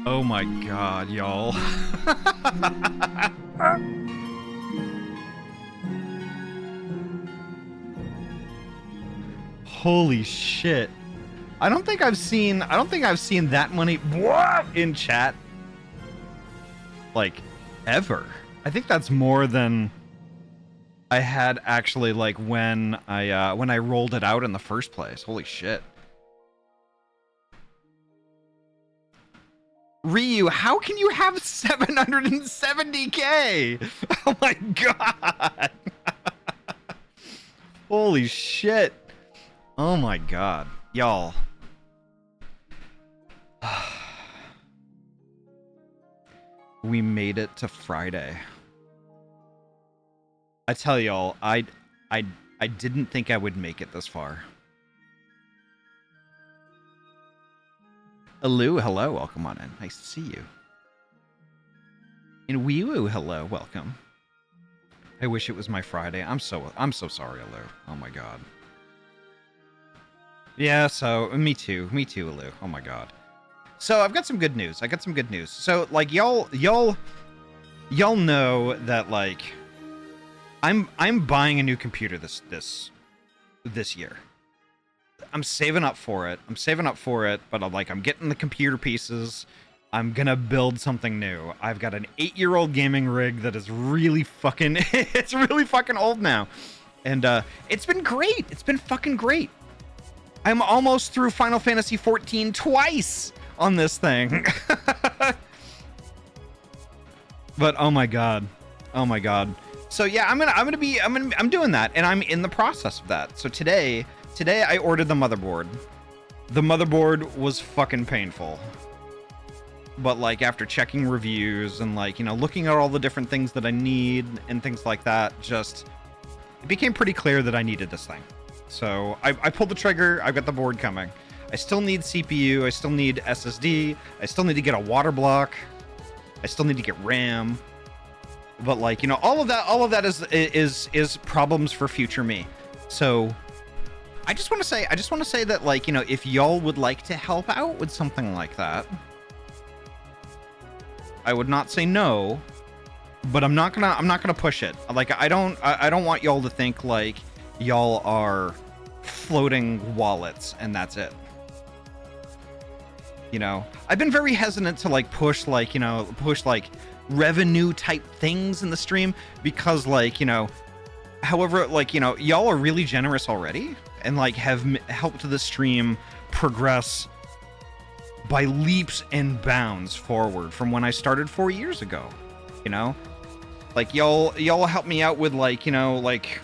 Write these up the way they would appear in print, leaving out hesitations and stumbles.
Oh my god, y'all. Holy shit. I don't think I've seen that many in chat like ever. I think that's more than I had actually like when I rolled it out in the first place. Holy shit. Ryu, how can you have 770k? Oh my god. Holy shit. Oh my god. Y'all. We made it to Friday. I tell y'all, I didn't think I would make it this far. Alu, hello, welcome on in. Nice to see you. And Wee-Woo, hello, welcome. I wish it was my Friday. I'm so sorry, Alu. Oh my god. Yeah, so me too, Alu. Oh my god. So I've got some good news. So like y'all know that like I'm buying a new computer this year. I'm saving up for it, but I'm getting the computer pieces. I'm gonna build something new. I've got an 8-year-old gaming rig that is really fucking it's really fucking old now. And it's been great. It's been fucking great. I'm almost through Final Fantasy 14 twice on this thing. But oh my god. So yeah, I'm doing that, and I'm in the process of that. So today I ordered the motherboard. The motherboard was fucking painful. But like after checking reviews and like, you know, looking at all the different things that I need and things like that, just it became pretty clear that I needed this thing. So I pulled the trigger. I've got the board coming. I still need CPU. I still need SSD. I still need to get a water block. I still need to get RAM. But like, you know, all of that is problems for future me. So I just want to say that like, you know, if y'all would like to help out with something like that, I would not say no, but I'm not gonna push it. Like I don't want y'all to think like y'all are floating wallets and that's it. You know, I've been very hesitant to like push like revenue type things in the stream because like, you know, however, like, you know, y'all are really generous already and like have helped the stream progress by leaps and bounds forward from when I started 4 years ago. You know, like y'all help me out with like, you know, like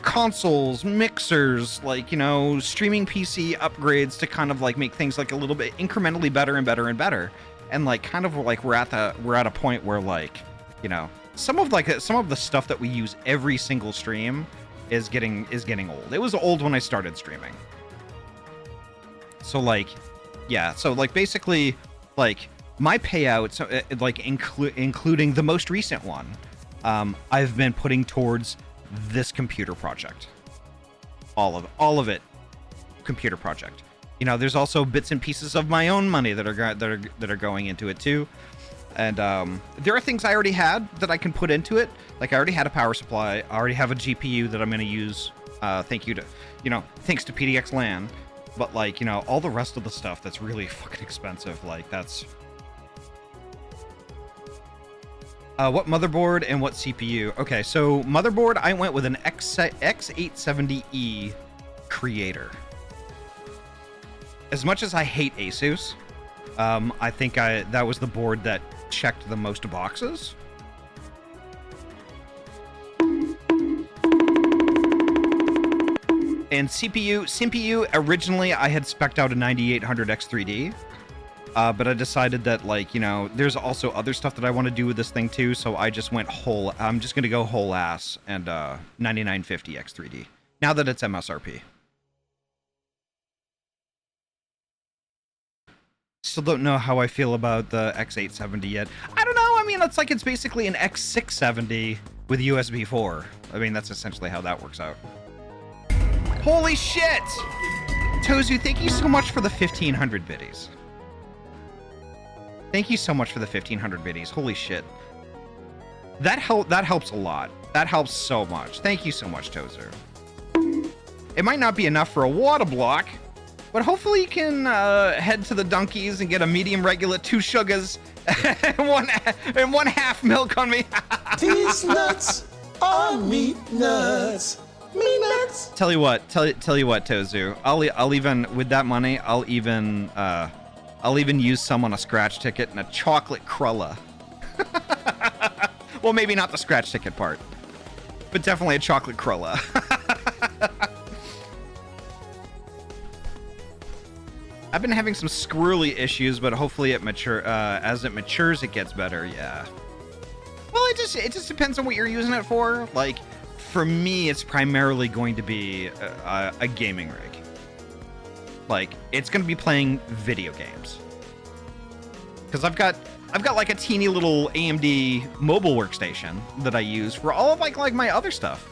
consoles, mixers, like, you know, streaming PC upgrades to kind of like make things like a little bit incrementally better and better and better. And like kind of like we're at a point where like, you know, some of the stuff that we use every single stream is getting old. It was old when I started streaming. So like, yeah, so like basically like my payouts, like including the most recent one, I've been putting towards this computer project. All of it, computer project. You know, there's also bits and pieces of my own money that are going into it too. And there are things I already had that I can put into it. Like I already had a power supply. I already have a GPU that I'm going to use. Thanks to PDX LAN. But like, you know, all the rest of the stuff that's really fucking expensive. Like that's what motherboard and what CPU? Okay, so motherboard, I went with an X870E Creator. As much as I hate Asus, I think that was the board that checked the most boxes. And CPU, originally I had spec'd out a 9800 X3D. But I decided that, like, you know, there's also other stuff that I want to do with this thing too, so I just went I'm just going to go whole ass and 9950 X3D, now that it's MSRP. Still don't know how I feel about the X870 yet. I don't know, I mean, it's basically an X670 with USB 4. I mean, that's essentially how that works out. Holy shit! Tozu, thank you so much for the 1500 biddies. Thank you so much for the 1,500 biddies. Holy shit. That helps a lot. That helps so much. Thank you so much, Tozer. It might not be enough for a water block, but hopefully you can head to the Dunkies and get a medium regular, 2 sugars, and one half milk on me. These nuts are meat nuts. Meat nuts. Tell you what, Tozu. I'll even with that money, I'll even use some on a scratch ticket and a chocolate crulla. Well, maybe not the scratch ticket part, but definitely a chocolate crulla. I've been having some squirrely issues, but hopefully as it matures, it gets better. Yeah. Well, it just depends on what you're using it for. Like, for me, it's primarily going to be a gaming rig. Like, it's going to be playing video games. Because I've got like a teeny little AMD mobile workstation that I use for all of like my other stuff.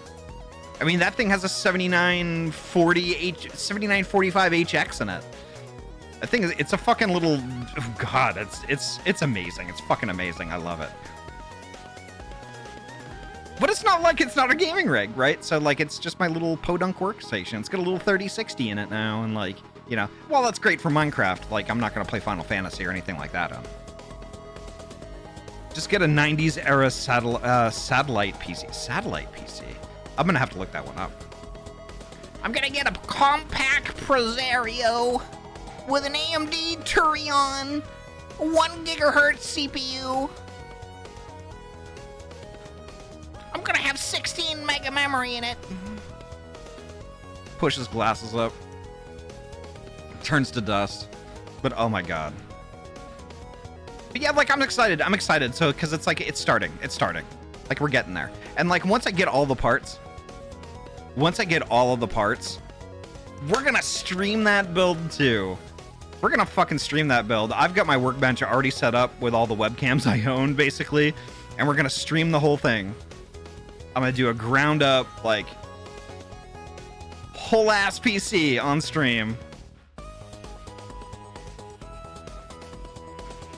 I mean, that thing has a 7945HX in it. I think it's a fucking little, oh God, it's amazing. It's fucking amazing. I love it. But it's not like it's not a gaming rig, right? So like, it's just my little podunk workstation. It's got a little 3060 in it now, and like, you know, well, that's great for Minecraft. Like, I'm not gonna play Final Fantasy or anything like that on. Just get a 90s era satellite PC. Satellite PC. I'm gonna have to look that one up. I'm gonna get a compact Presario with an AMD Turion 1 gigahertz CPU. I'm gonna have 16 mega memory in it. Pushes glasses up. Turns to dust. But oh my God. But yeah, like, I'm excited. So, because it's like, it's starting. Like, we're getting there. And like, once I get all the parts, we're gonna stream that build too. We're gonna fucking stream that build. I've got my workbench already set up with all the webcams I own, basically, and we're gonna stream the whole thing. I'm gonna do a ground up, like, whole ass PC on stream.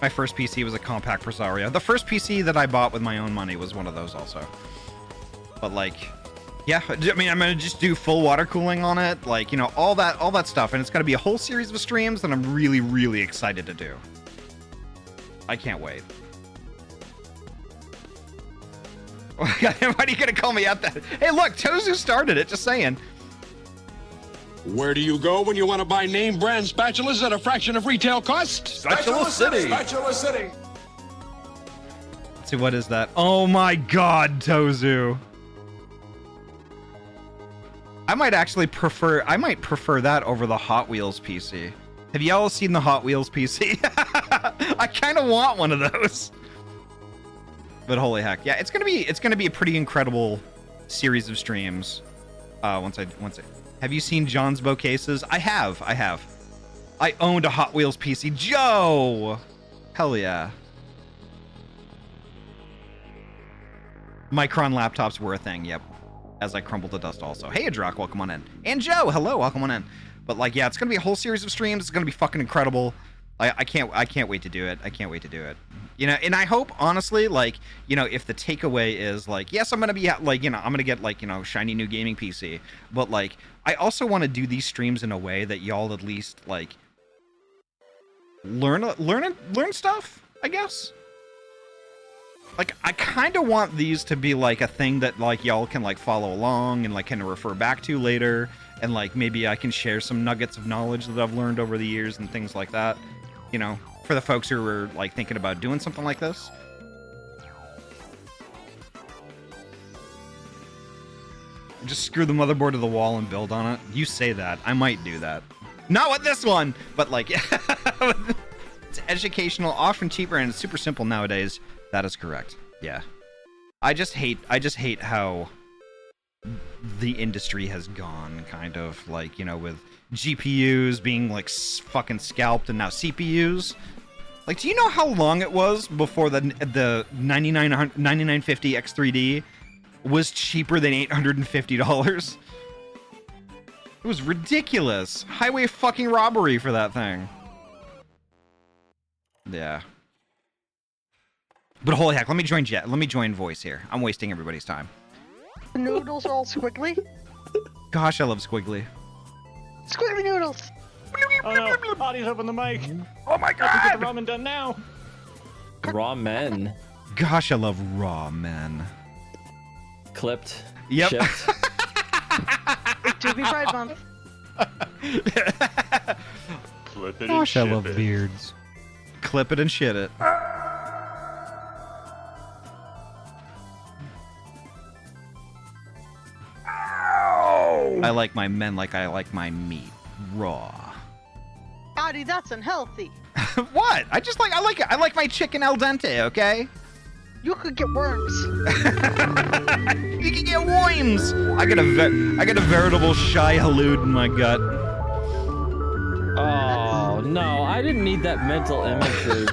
My first PC was a compact Presario. The first PC that I bought with my own money was one of those also. But like, yeah, I mean, I'm gonna just do full water cooling on it, like, you know, all that stuff, and it's gonna be a whole series of streams that I'm really, really excited to do. I can't wait. Why are you gonna call me out that? Hey, look, Tozu started it. Just saying. Where do you go when you want to buy name brand spatulas at a fraction of retail cost? Spatula City. Spatula City. Let's see, what is that? Oh my God, Tozu. I might prefer that over the Hot Wheels PC. Have y'all seen the Hot Wheels PC? I kind of want one of those. But holy heck, yeah, it's gonna be a pretty incredible series of streams. Once I have you seen John's Bow cases? I have. I owned a Hot Wheels PC. Joe! Hell yeah. Micron laptops were a thing, yep. As I crumble to dust also. Hey, Adrock, welcome on in. And Joe, hello, welcome on in. But like, yeah, it's gonna be a whole series of streams. It's gonna be fucking incredible. I can't wait to do it. I can't wait to do it. You know, and I hope, honestly, like, you know, if the takeaway is like, yes, I'm gonna be like, you know, I'm gonna get like, you know, shiny new gaming PC, but like, I also want to do these streams in a way that y'all at least like learn stuff, I guess. Like, I kind of want these to be like a thing that like y'all can like follow along and like kind of refer back to later, and like maybe I can share some nuggets of knowledge that I've learned over the years and things like that. You know, for the folks who are like thinking about doing something like this. Just screw the motherboard to the wall and build on it. You say that. I might do that. Not with this one, but like, it's educational, often cheaper, and it's super simple nowadays. That is correct. Yeah. I just hate how the industry has gone, kind of like, you know, with GPUs being like fucking scalped and now CPUs. Like, do you know how long it was before the 9950 X3D was cheaper than $850? It was ridiculous. Highway fucking robbery for that thing. Yeah. But holy heck, let me join Jet. Let me join voice here. I'm wasting everybody's time. The noodles are all squiggly. Gosh, I love Squiggly. Squiggly noodles. Oh no, Ahty's open the mic. Oh my Have to get the god! ramen done now. Raw men. Gosh, I love raw men. Clipped. Yep. Shipped. It do be Pride Month. Flip it Gosh, I love beards. Clip it and shit it. I like my men like I like my meat raw. Ahty, that's unhealthy. What? I like it. I like my chicken al dente, okay? You could get worms. You can get worms. I got a veritable shy halud in my gut. Oh no, I didn't need that mental imagery.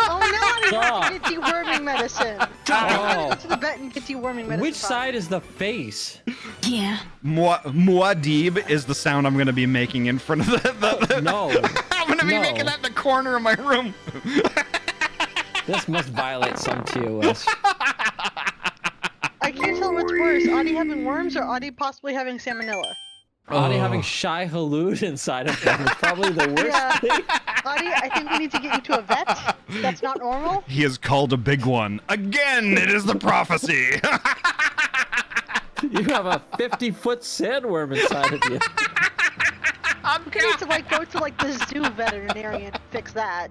Oh no, Ahty, Stop. get deworming medicine. Oh. Go to the vet and get deworming medicine. Which side is the face? Yeah. Muad'Dib is the sound I'm gonna be making in front of the No. I'm gonna be No. making that in the corner of my room. This must violate some TOS. I can't tell what's worse, Ahty having worms or Ahty possibly having salmonella. Ahty having shy halud inside of him is probably the worst Yeah. thing. Ahty, I think we need to get you to a vet. That's not normal. He has called a big one. Again, it is the prophecy. You have a 50-foot sandworm inside of you. We need to go to the zoo veterinarian and fix that.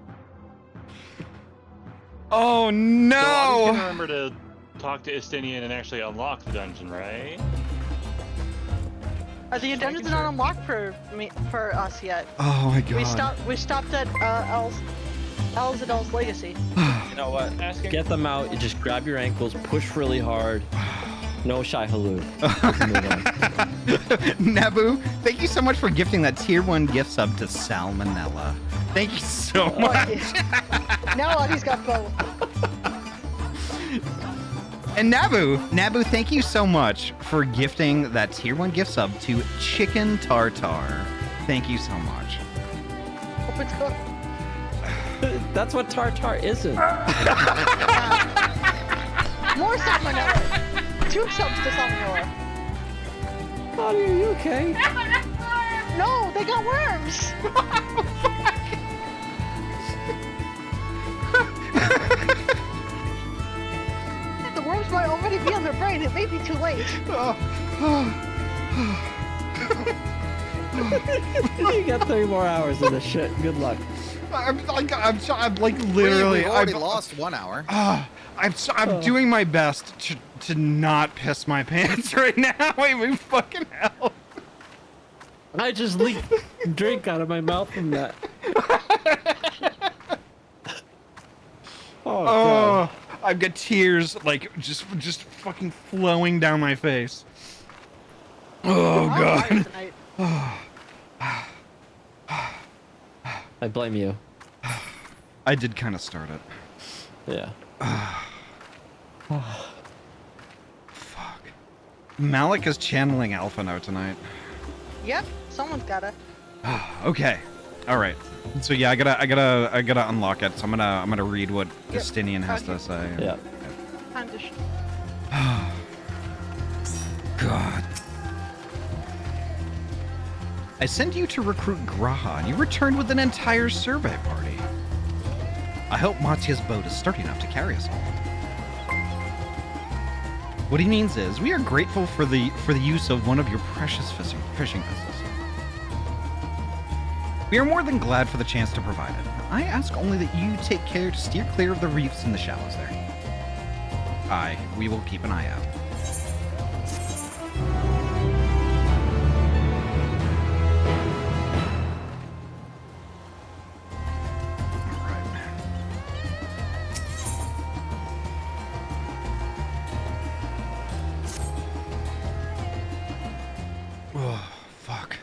Oh So Ahty's no! gonna remember to talk to Istinian and actually unlock the dungeon, right? The dungeon's not unlocked for us yet. Oh my god. We stopped at El's Legacy. You know what? Ask him. Get them out. You just grab your ankles, push really hard. No shy halud. Move on. Nabu, thank you so much for gifting that tier 1 gift sub to Salmonella. Thank you so much. Now Ahty's got both. And Nabu, thank you so much for gifting that tier 1 gift sub to Chicken Tartar. Thank you so much. Hope it's cooked. That's what tartar isn't. More salmonella. 2 subs to salmonella. Ahty, are you okay? No, they got worms. The worms might already be on their brain. It may be too late. You got 3 more hours of this shit. Good luck. I'm like literally. We've already lost 1 hour. I'm doing my best to not piss my pants right now. Wait, we fucking hell. I just leaked drink out of my mouth from that. Oh, God. I've got tears just fucking flowing down my face. Oh I'm god. tired tonight. I blame you. I did kind of start it. Yeah. Fuck. Malik is channeling Alpha now tonight. Yep, someone's gotta. Okay. All right. So yeah, I gotta unlock it. So I'm gonna read what Justinian has to say. Yeah. Time to God. I sent you to recruit Graha, and you returned with an entire survey party. I hope Matya's boat is sturdy enough to carry us all. What he means is, we are grateful for the use of one of your precious fishing vessels. We are more than glad for the chance to provide it. I ask only that you take care to steer clear of the reefs and the shallows there. Aye, we will keep an eye out. Oh, fuck.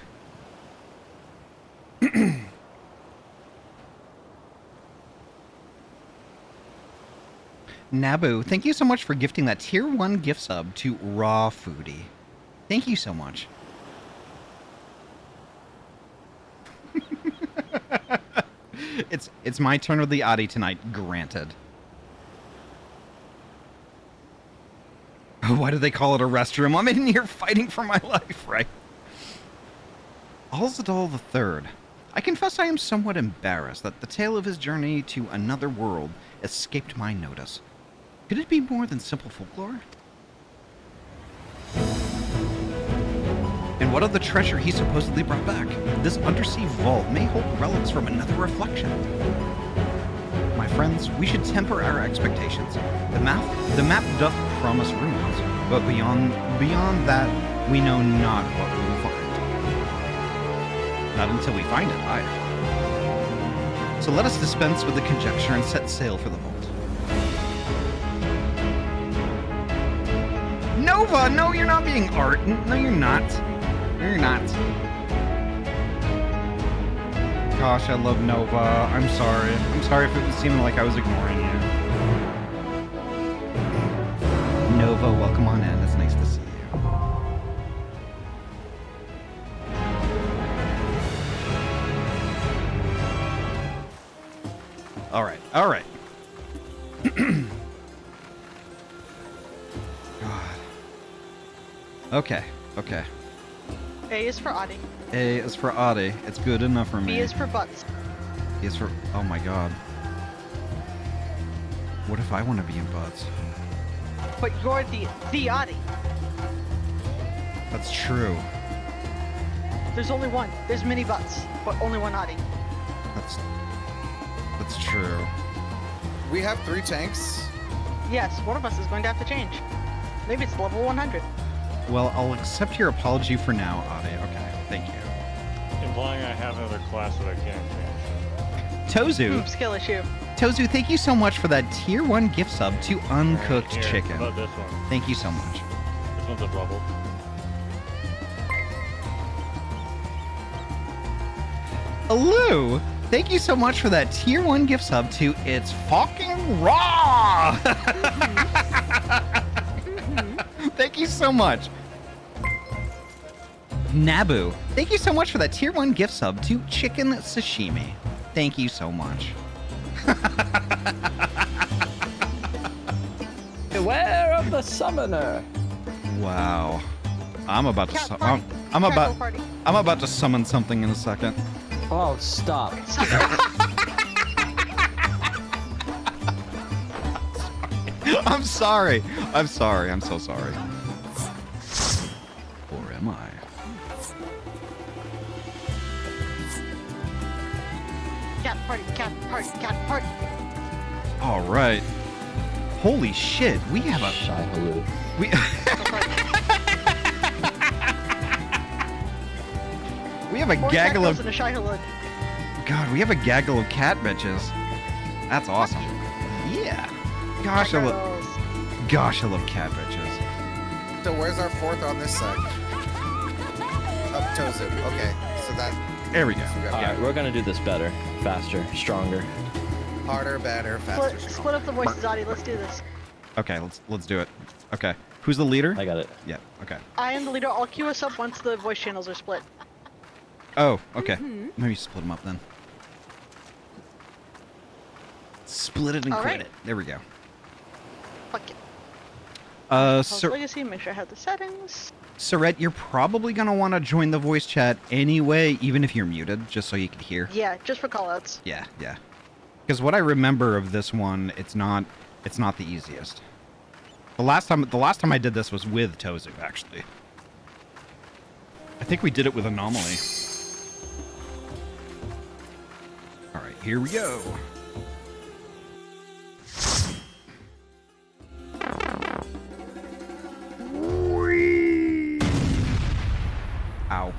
Nabu, thank you so much for gifting that tier 1 gift sub to Raw Foodie. Thank you so much. It's my turn with the Ahty tonight, granted. Why do they call it a restroom? I'm in here fighting for my life, right? Alzadal III. I confess I am somewhat embarrassed that the tale of his journey to another world escaped my notice. Could it be more than simple folklore? And what of the treasure he supposedly brought back? This undersea vault may hold relics from another reflection. My friends, we should temper our expectations. The map doth promise ruins, but beyond that, we know not what we will find. Not until we find it, either. So let us dispense with the conjecture and set sail for the vault. Nova! No, you're not being art. No, you're not. No, you're not. Gosh, I love Nova. I'm sorry. I'm sorry if it was seeming like I was ignoring you. Nova, welcome on in. It's nice to see you. All right. All right. God. Okay. Okay. A is for Ahty. A is for Ahty. It's good enough for me. B is for butts. B is for... Oh my god. What if I want to be in Butts? But you're the Ahty. That's true. There's only one. There's many butts, but only one Ahty. That's true. We have 3 tanks. Yes, one of us is going to have to change. Maybe it's level 100. Well, I'll accept your apology for now, Ahty. Okay, thank you. Implying I have another class that I can't change. Tozu. Skill issue. Tozu, thank you so much for that tier 1 gift sub to Uncooked Here, Chicken. How about this one? Thank you so much. This one's a bubble. Alu, thank you so much for that tier 1 gift sub to It's Fucking Raw! Thank you so much. Nabu, thank you so much for that tier 1 gift sub to Chicken Sashimi. Thank you so much. Beware of the summoner. Wow. I'm about to Cat party. I'm Cat about party. I'm about to summon something in a second. Oh, stop. I'm sorry. I'm sorry. I'm so sorry. Or am I? Cat party, cat party, cat party. All right. Holy shit. We have a Shy Halou. we We have a Four gaggle cat of girls and a shy halud. God, we have a gaggle of cat bitches. That's awesome. Yeah. Gosh, Cat I love girls. Gosh, I love cat bitches. So where's our 4th on this side? Up Tozu. Okay, so that There we go. so we got All right, we're gonna do this better, faster, stronger. harder, better, faster. Split up the voices, Ahty. Let's do this. Okay, let's do it. Okay. Who's the leader? I got it. Yeah, okay. I am the leader. I'll queue us up once the voice channels are split. Oh, okay. Maybe split them up then. Split it and All quit right. it. There we go. Fuck it. Sir, Legacy, make sure I have the settings. Surette, you're probably gonna want to join the voice chat anyway, even if you're muted, just so you can hear. Yeah, just for callouts. Yeah, yeah. Because what I remember of this one, it's not the easiest. The last time I did this was with Tozu, actually. I think we did it with Anomaly. All right, here we go. Ow.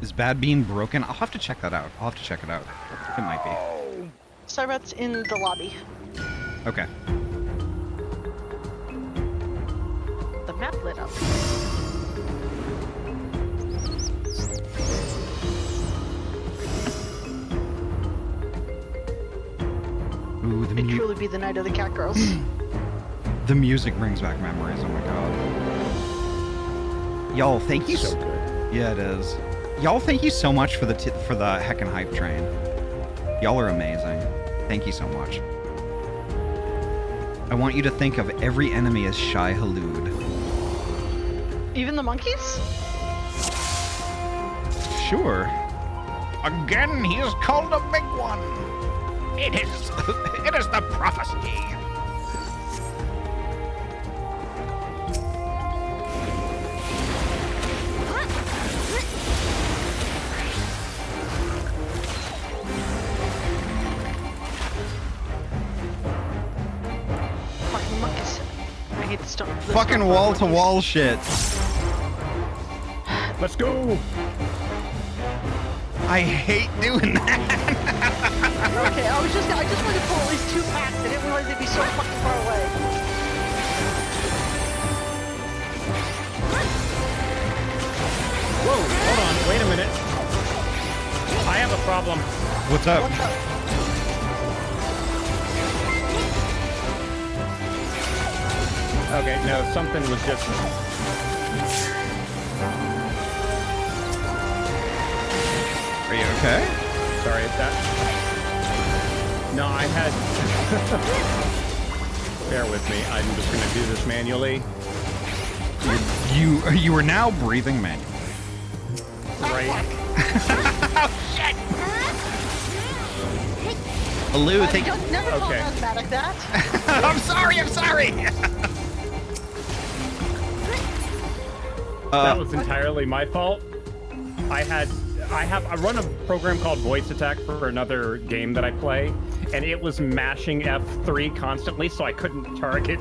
Is Bad Bean broken? I'll have to check that out. I'll have to check it out. It might be. Cyret's in the lobby. Okay. The map lit up. Ooh, It'd truly be the night of the cat girls. the music brings back memories. Oh my god. Y'all, thank you. So good. Yeah, it is. Y'all, thank you so much for the heckin' hype train. Y'all are amazing. Thank you so much. I want you to think of every enemy as Shy Halud. Even the monkeys? Sure. Again, he is called a big one. It is the prophecy. Fucking monkeys. I hate the stuff. Fucking wall-to-wall shit. Let's go. I hate doing that. Okay, I just wanted to pull at least 2 packs. I didn't realize they'd be so fucking far away. Whoa, hold on, wait a minute. I have a problem. What's up? What's up? Okay, no, something was just... Are you okay? Sorry, if that... No, I had... Bear with me, I'm just gonna do this manually. You are now breathing manually. Right. Lou, thank you. Don't never call Okay. an asthmatic that. I'm sorry. That was entirely my fault. I run a program called Voice Attack for another game that I play, and it was mashing F3 constantly, so I couldn't target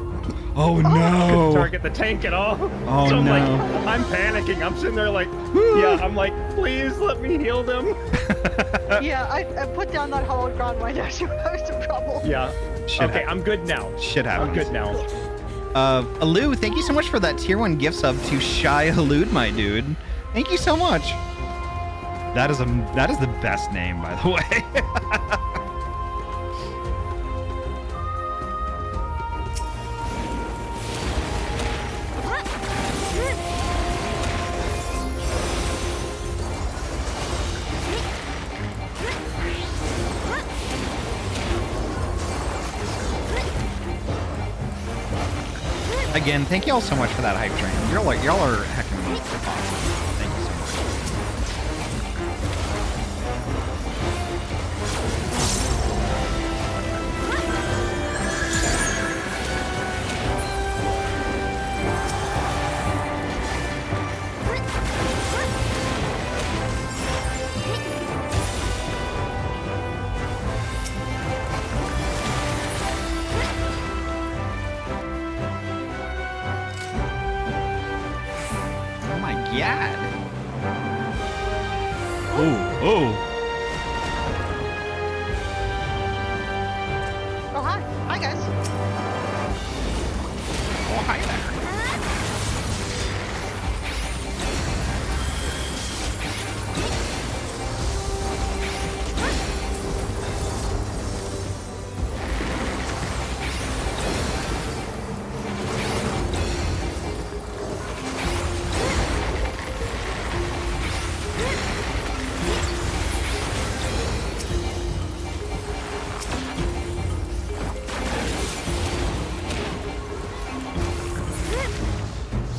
Oh couldn't no. target the tank at all. Oh, so I'm no. like, I'm panicking. I'm sitting there like, yeah, I'm like, please let me heal them. Yeah, I put down that hollowed ground right now, so I was in trouble. Yeah. Shit Okay, happens. I'm good now. Shit happens. I'm good now. Lou, thank you so much for that tier 1 gift sub to Shy Halud, my dude. Thank you so much. That is the best name, by the way. Again, thank you all so much for that hype train. Y'all are heckin' awesome. Thank you so much. Oh my god. Oh. Oh, hi. Hi, guys. Oh, hi there.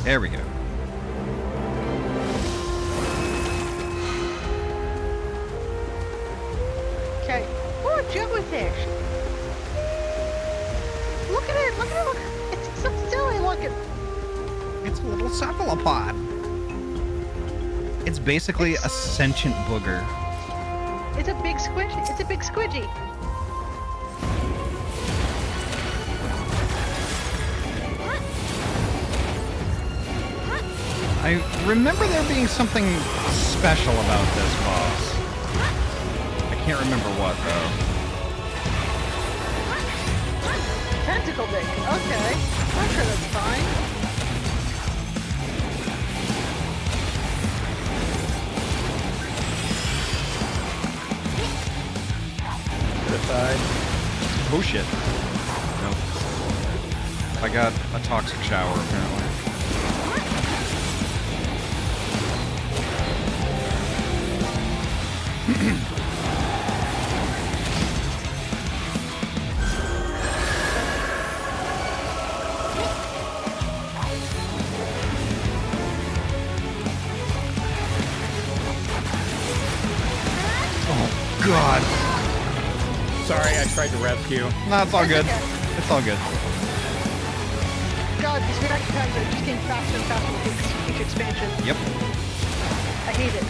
There we go. Okay. Oh, a jellyfish. Look at it. Look at it. Look. It's so silly looking. It's a little cephalopod. It's basically a sentient booger. It's a big squidgy. It's a big squidgy. I remember there being something special about this boss. I can't remember what, though. Tentacle dick. Okay. I'm sure that's fine. To the side. Oh shit. Nope. I got a toxic shower, apparently. Sorry, I tried to rescue. No, it's all good. Okay. It's all good. God, these reaction times are just getting faster and faster with each expansion. Yep. I hate it.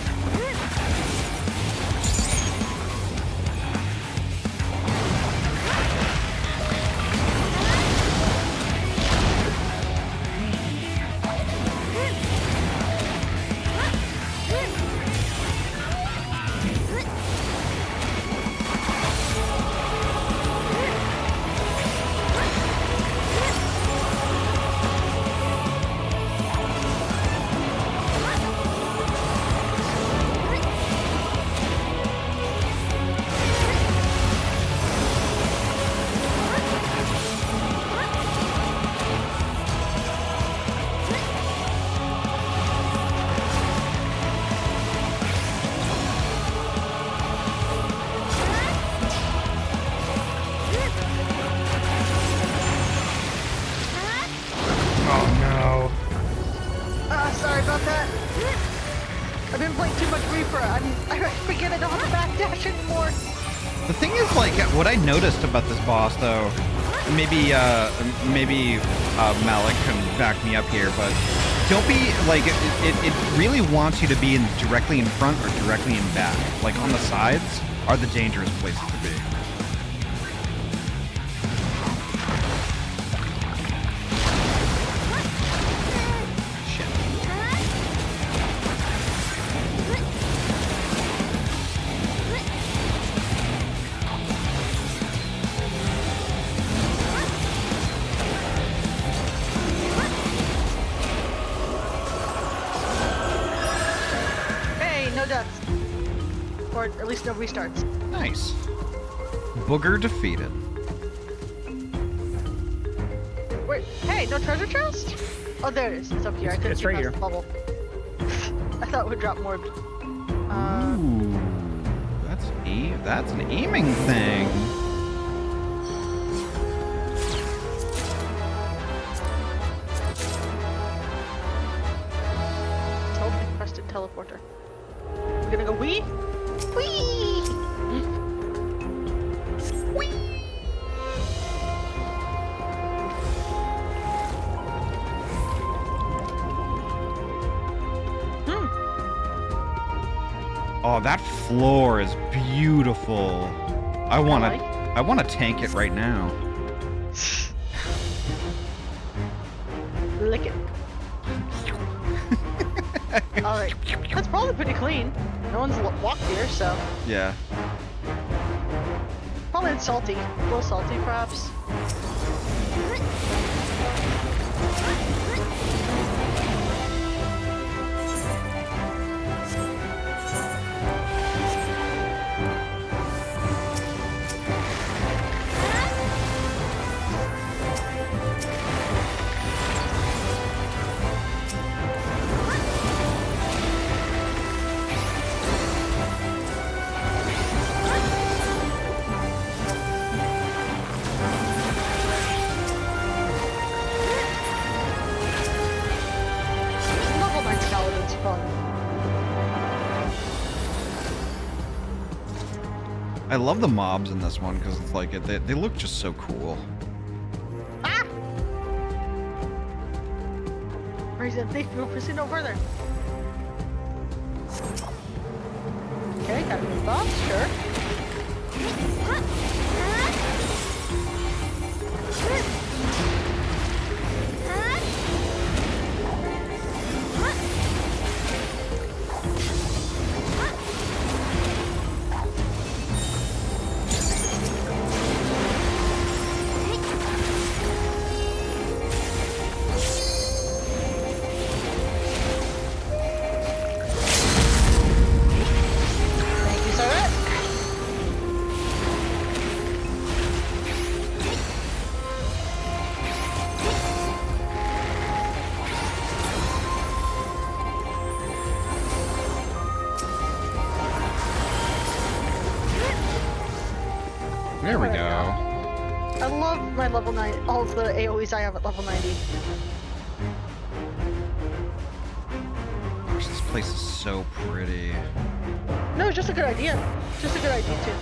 Sorry about that. I've been playing too much Reaper. I forget I don't have a backdash anymore. The thing is, like, what I noticed about this boss, though, maybe Malik can back me up here, but don't be, like, it really wants you to be directly in front or directly in back. Like, on the sides are the dangerous places to be. No deaths. Or at least no restarts. Nice. Booger defeated. Wait, hey, no treasure chest? Oh, there it is. It's up here. I couldn't It's see right past here. the bubble. I thought it would drop more. Ooh, that's an aiming thing. Encrusted teleporter. I'm gonna go wee? Wee! Wee! Oh, that floor is beautiful. I wanna tank it right now. Lick it. Alright. That's probably pretty clean. No one's walked here, so. Yeah. Probably salty. A little salty, perhaps. I love the mobs in this one because it's like they look just so cool. Ah! Reason they will proceed no further. Okay, got a new boss, sure. There we go. I love my level 9, all of the AoEs I have at level 90. Gosh, this place is so pretty. No, it's just a good idea. Just a good idea, too.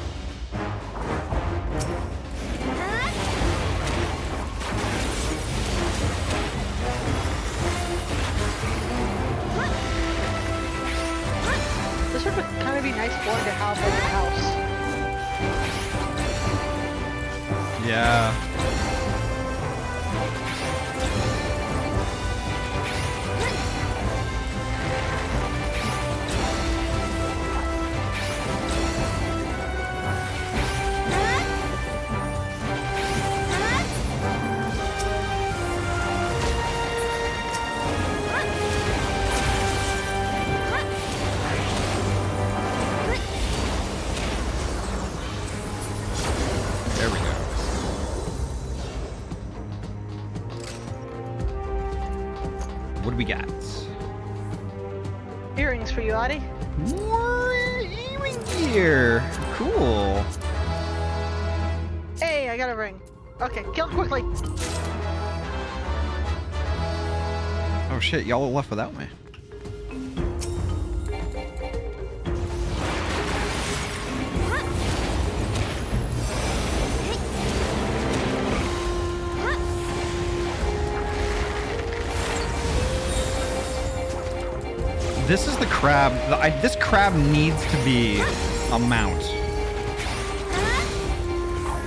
Yeah. There we go. What do we got? Earrings for you, Ahty. More earring gear. Cool. Hey, I got a ring. Okay, kill it quickly. Oh shit, y'all are left without me. This is the crab. This crab needs to be a mount.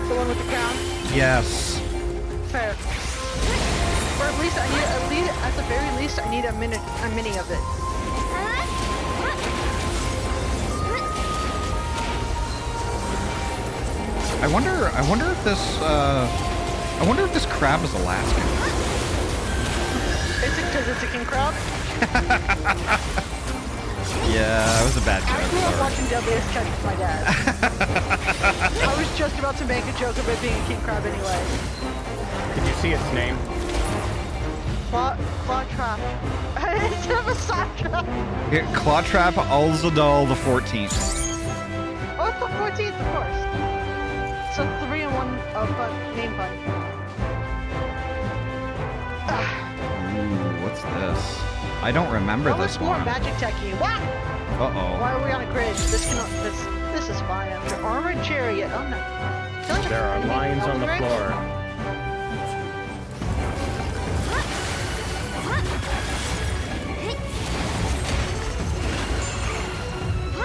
The one with the crown. Yes. Fair. Or at least I need at the very least I need a mini of it. I wonder if this crab is Alaskan. Is it because it's a king crab? Yeah, that was a bad I grew up joke. watching WSCheck with my dad. I was just about to make a joke of it being a king crab anyway. Did you see its name? Claw trap. Instead of a sock trap. Sorry. Clawtrap Alzadal the 14th. Oh, it's the 14th, of course. So 3 in 1 name pun. Ooh, what's this? I don't remember Oh, this it's more one. magic techie. What? Uh-oh. Why are we on a grid? This is fine. After armored chariot. Oh no. There are lions on the floor.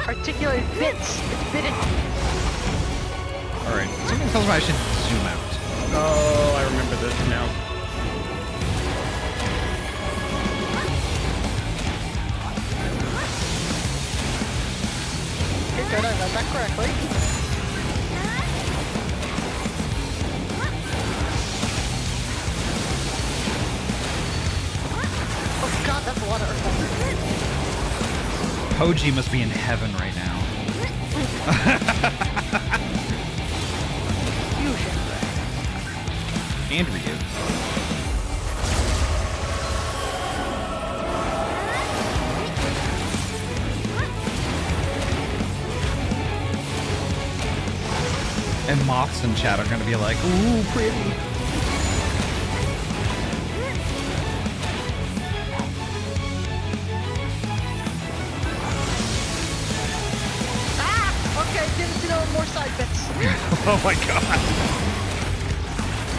Articulated bits. It's bitted. Alright, something tells me I should zoom out. Oh, I remember this now. Okay, good. I read that correctly. Oh god, that's a lot of earth. Poji must be in heaven right now. Fusion. And Ryu. And moths in chat are gonna be like, ooh, pretty. Okay, didn't know more side bits. Oh my god.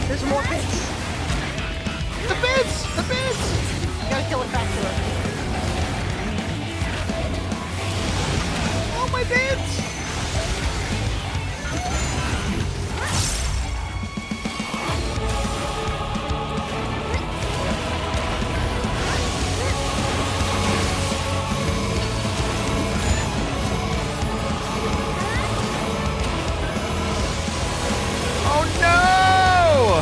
There's more bits. The bits! The bits! Gotta kill it back to her. Oh my bits! Oh no!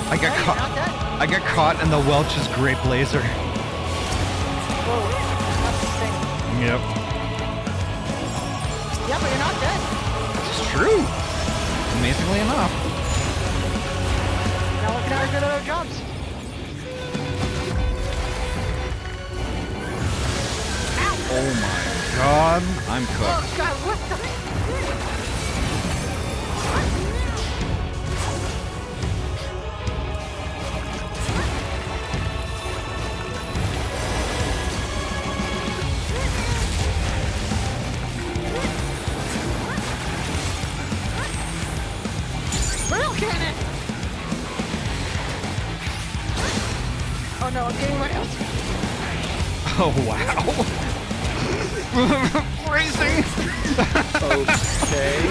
I got Hey, caught. not dead. I got caught in the Welch's grape laser. Whoa, that's the thing. Yep. Yeah, but you're not dead. It's true. Amazingly enough. Now look at how good at our jobs. Oh my god, I'm cooked. Oh god, what the? Rail cannon! Oh no, I'm getting railed. Oh wow. Racing. Oh, Okay.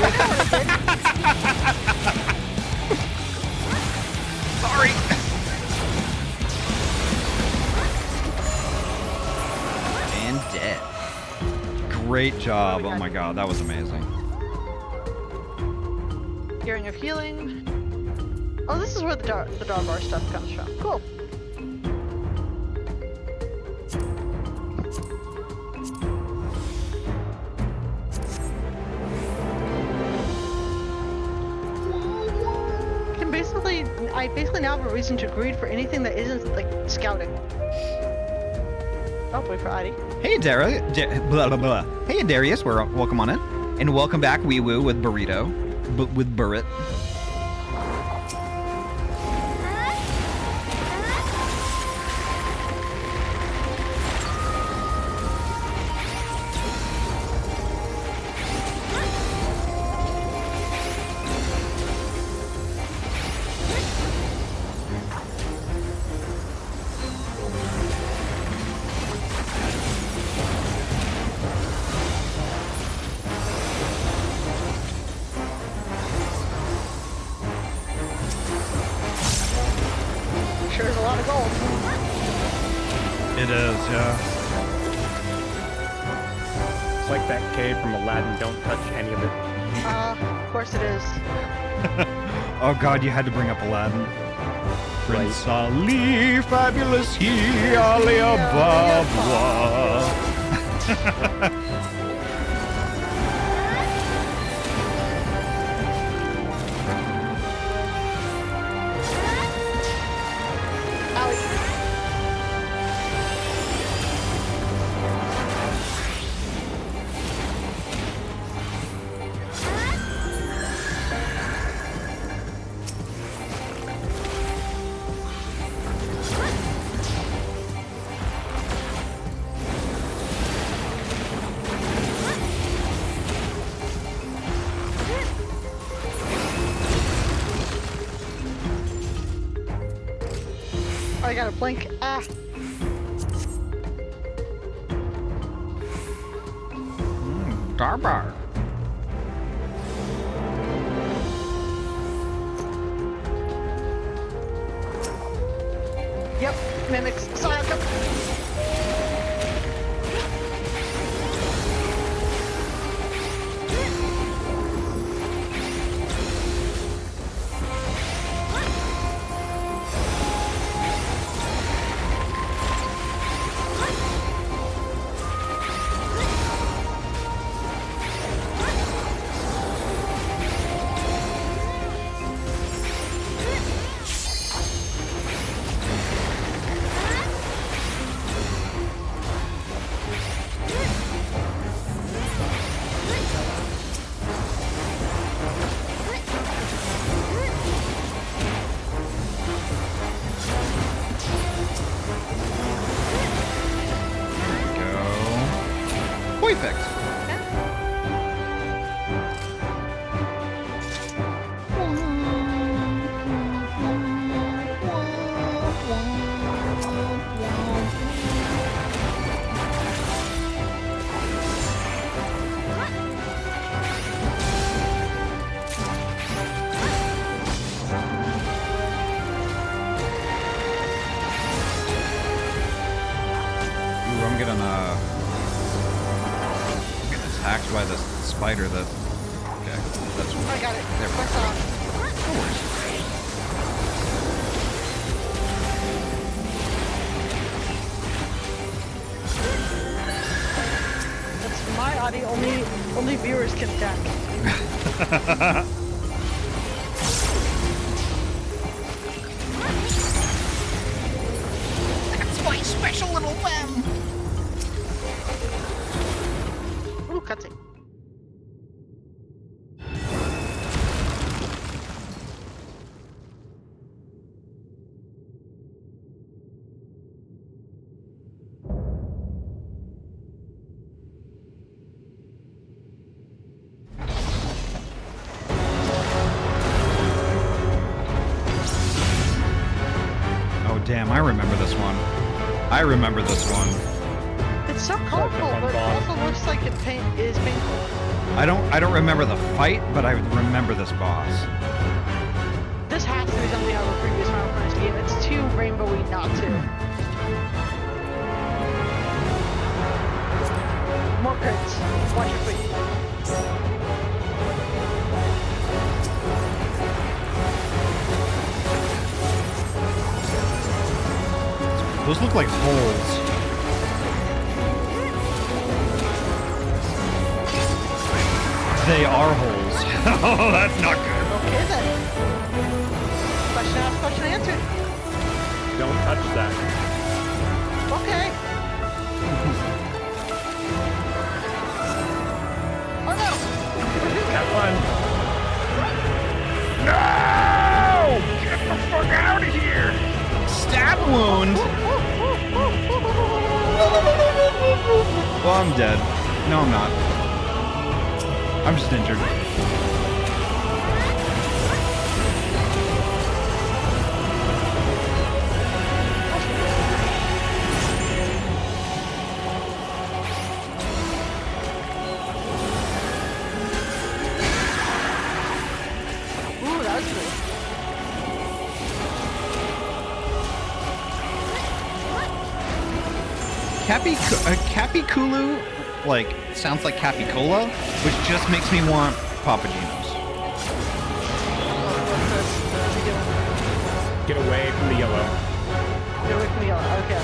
Sorry. And dead. Great job. Oh my god, that was amazing. Gearing of healing. Oh, this is where the Darbar stuff comes from. Cool. I basically now have a reason to greed for anything that isn't like scouting. Oh, wait for Ahty. Hey, blah, blah, blah. Hey, Darius, welcome on in. And welcome back, Wee Woo, with Burrito. With Burrit. Sure is a lot of gold. It is, yeah. It's like that cave from Aladdin. Don't touch any of it. Of course it is. Oh god, you had to bring up Aladdin. Prince Ali, fabulous he, Ali Ababa. I got a blink. Ah. Darbar. Yep. Mimics. Sorry, come. Perfect. Ooh, I'm getting attacked by the spider that. Okay, that's what. I got it. There we What's go. up? No worries. That's my Ahty. Only viewers can attack. That's my special little lamb. Ooh, cutscene. Oh damn, I remember this one. I remember this one. It's so colorful, fun but it boss. also looks like it is painful. I don't remember the fight, but I remember this boss. This has to be something out of the previous Final Fantasy game. It's too rainbowy not to. More crits. Watch your feet. Those look like holes. They are holes. Oh, that's not good. Okay then. Question asked, question answered. Don't touch that. Okay. Oh no! Have fun. No! Get the fuck out of here! Stab wound. Well, I'm dead. No, I'm not. I'm just injured. Ooh, that was cool. Capiculu, like, sounds like Capicola, which just makes me want Papagenos. What's this? What are we doing? Get away from the yellow. Get away from the yellow. Okay.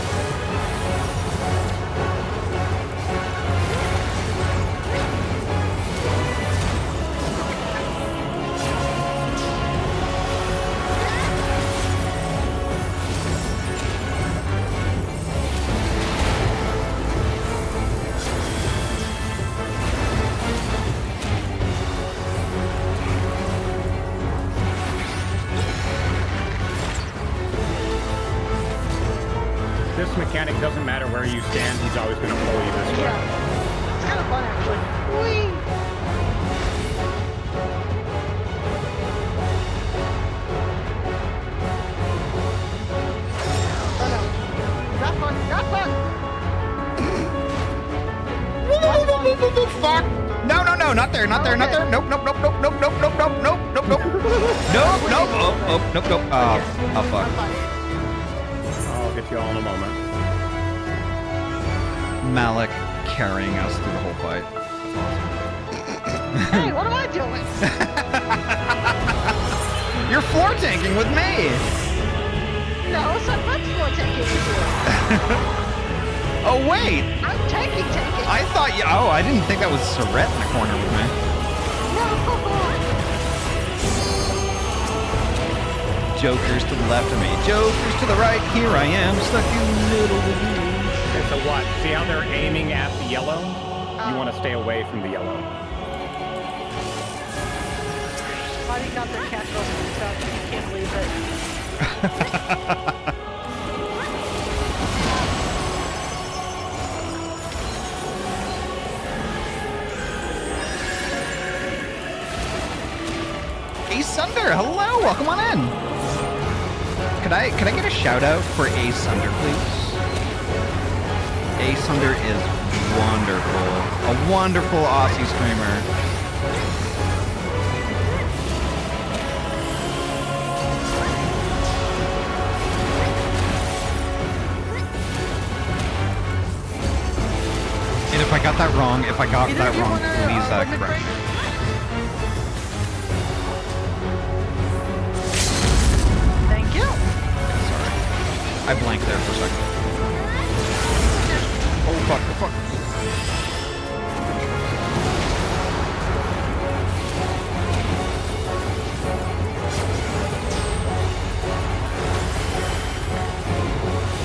This mechanic doesn't matter where you stand, he's always going to pull you this way. Yeah. It's kind of fun actually. Whee! Oh no. Not fun. Not fun! Fuck! No, no, no, not there, not there, not there. Nope, nope, nope, nope, nope, nope, nope, nope, nope, nope, nope. Nope, nope, oh, oh, nope, nope. Oh, fuck. I'll get you all in a moment. Malik carrying us through the whole fight. Hey, what am I doing? You're floor tanking with me! No, it's not fun for taking you. Oh, wait! I'm taking. I thought you. Oh, I didn't think that was Surrette in the corner with me. Joker's to the left of me. Joker's to the right. Here I am, stuck in the middle of you. Okay, so what? See how they're aiming at the yellow? You want to stay away from the yellow. Ahty got their catch and stuff. You can't believe it. Sunder, hello, welcome on in. Could I get a shout out for A Sunder, please? A Sunder is wonderful. A wonderful Aussie streamer. And if I got that wrong, please correct me. I blanked there for a second. Oh, fuck, oh, fuck.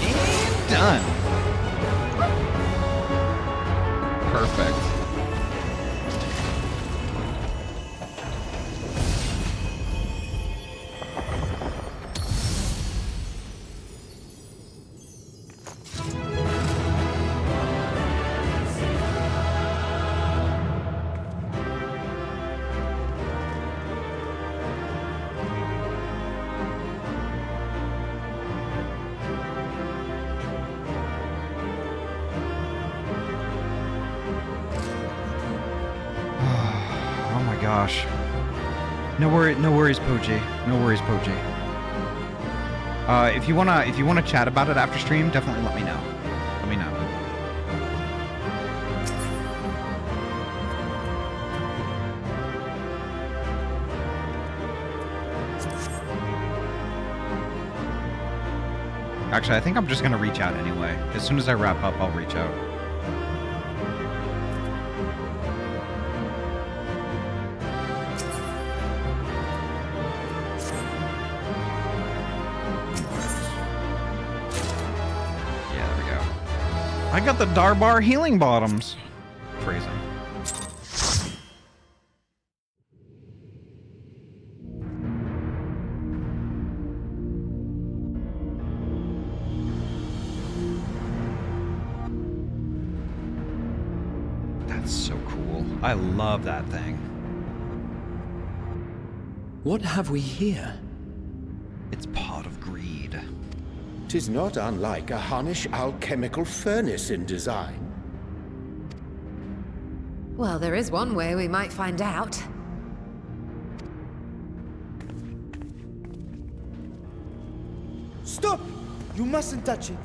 And done. Perfect. gosh. No worries, Poji. No worries, Poji. If you wanna chat about it after stream, definitely let me know. Let me know. Actually, I think I'm just gonna reach out anyway. As soon as I wrap up, I'll reach out. I got the Darbar healing bottoms. Phrasing. That's so cool. I love that thing. What have we here? It's Pot of Greed. 'Tis not unlike a Hunnish alchemical furnace in design. Well, there is one way we might find out. Stop! You mustn't touch it.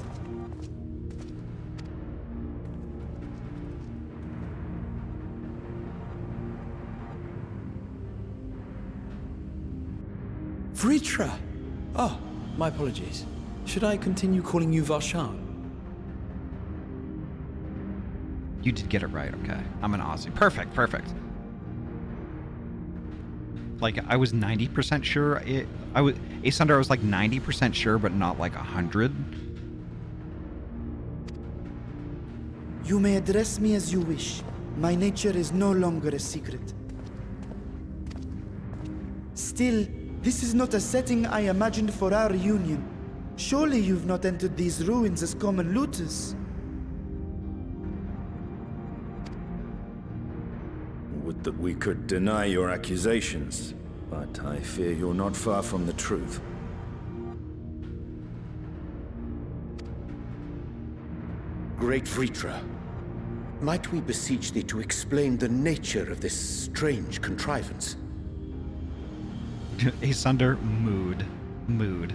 Vritra! Oh, my apologies. Should I continue calling you Varshan? You did get it right, okay. I'm an Aussie. Perfect, perfect. Like, I was 90% sure Asunder, I was like 90% sure, but not like 100. You may address me as you wish. My nature is no longer a secret. Still, this is not a setting I imagined for our reunion. Surely you've not entered these ruins as common looters. Would that we could deny your accusations, but I fear you're not far from the truth. Great Vritra, might we beseech thee to explain the nature of this strange contrivance? Asunder, mood.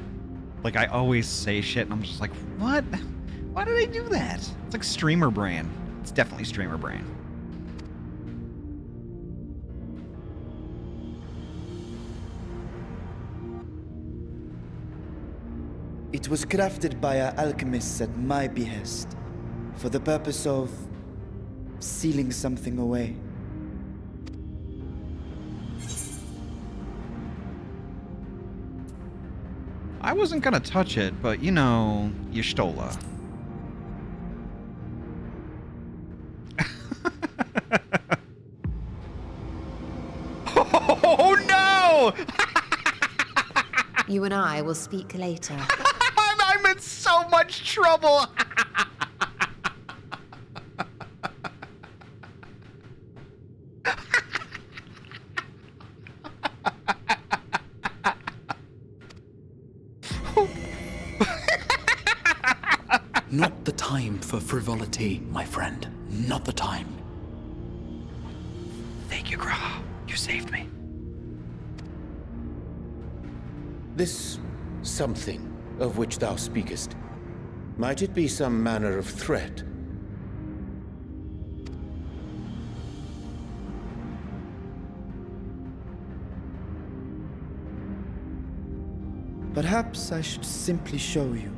Like, I always say shit, and I'm just like, what? Why did I do that? It's like streamer brain. It's definitely streamer brain. It was crafted by our alchemists at my behest, for the purpose of sealing something away. I wasn't gonna touch it, but you know, Y'shtola. Oh no! You and I will speak later. I'm in so much trouble! Not the time for frivolity, my friend. Not the time. Thank you, Gra. You saved me. This something of which thou speakest, might it be some manner of threat? Perhaps I should simply show you.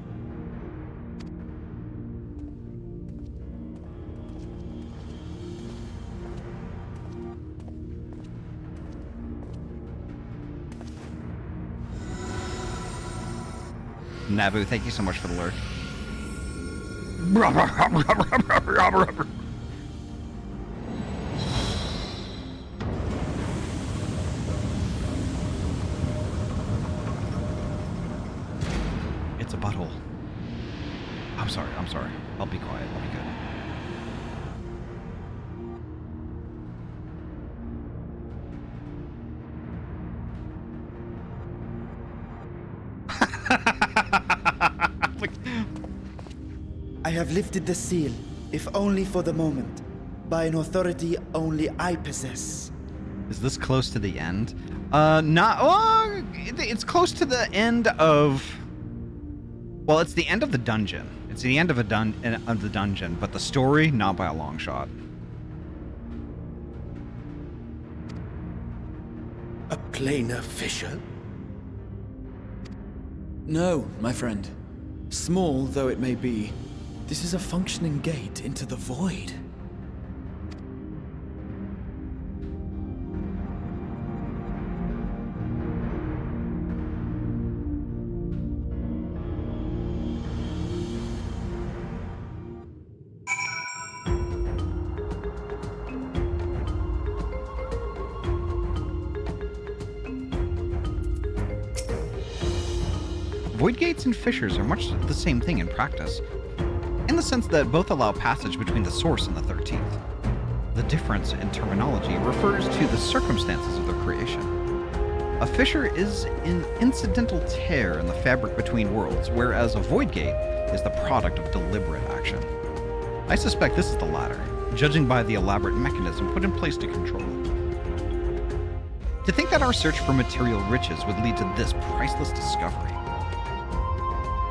Nabu, thank you so much for the lurk. It's a butthole. I'm sorry. I'll be quiet. I'll be good. I have lifted the seal, if only for the moment, by an authority only I possess. Is this close to the end? Not. Oh, it's close to the end of. Well, it's the end of the dungeon. It's the end of the dungeon, but the story, not by a long shot. A planar fissure? No, my friend. Small though it may be, this is a functioning gate into the void. Void gates and fissures are much the same thing in practice, in the sense that both allow passage between the source and the 13th. The difference in terminology refers to the circumstances of their creation. A fissure is an incidental tear in the fabric between worlds, whereas a void gate is the product of deliberate action. I suspect this is the latter, judging by the elaborate mechanism put in place to control it. To think that our search for material riches would lead to this priceless discovery.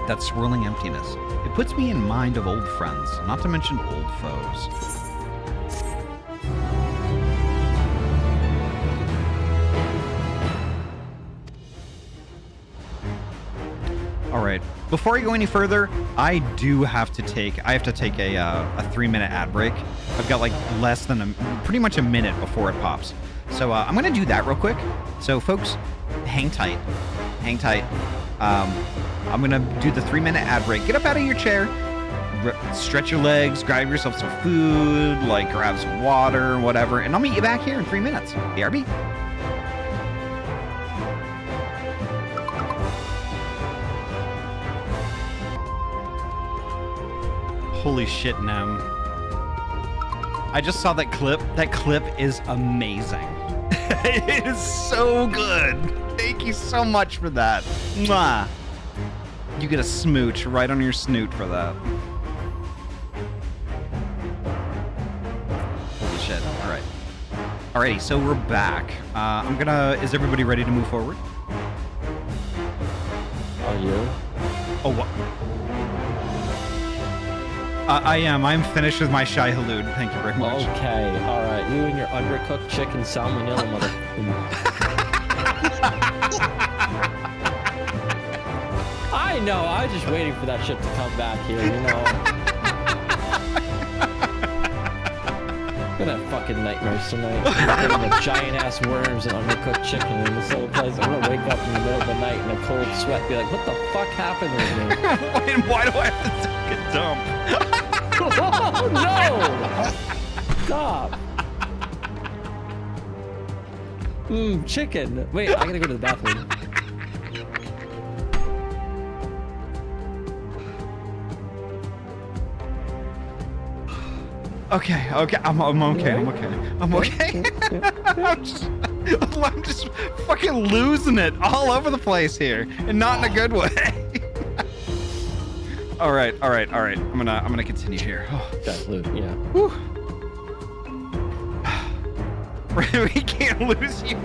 That swirling emptiness, it puts me in mind of old friends, not to mention old foes. Alright, before I go any further, I have to take a 3-minute ad break. I've got like pretty much a minute before it pops. So I'm gonna do that real quick. So folks, hang tight. I'm gonna do the 3-minute ad break. Get up out of your chair, stretch your legs, grab yourself some food, like grab some water, whatever, and I'll meet you back here in 3 minutes. BRB. Holy shit, Nem. I just saw that clip. That clip is amazing. It is so good. Thank you so much for that. Mwah. You get a smooch right on your snoot for that. Holy shit. Alright. Alrighty, so we're back. Is everybody ready to move forward? Are you? Oh, what? I am. I'm finished with my Shai Halud. Thank you very much. Okay, alright. You and your undercooked chicken salmonella I know, I was just waiting for that shit to come back here, you know. I'm gonna have fucking nightmares tonight. The giant ass worms and undercooked chicken in this little place. I'm gonna wake up in the middle of the night in a cold sweat, be like, what the fuck happened with me? Why do I have to take a dump? Oh no! Stop! Chicken. Wait, I gotta go to the bathroom. Okay, I'm okay. I'm just fucking losing it all over the place here, and not in a good way. All right. I'm gonna continue here. That's loot, yeah. Whew. We can't lose you.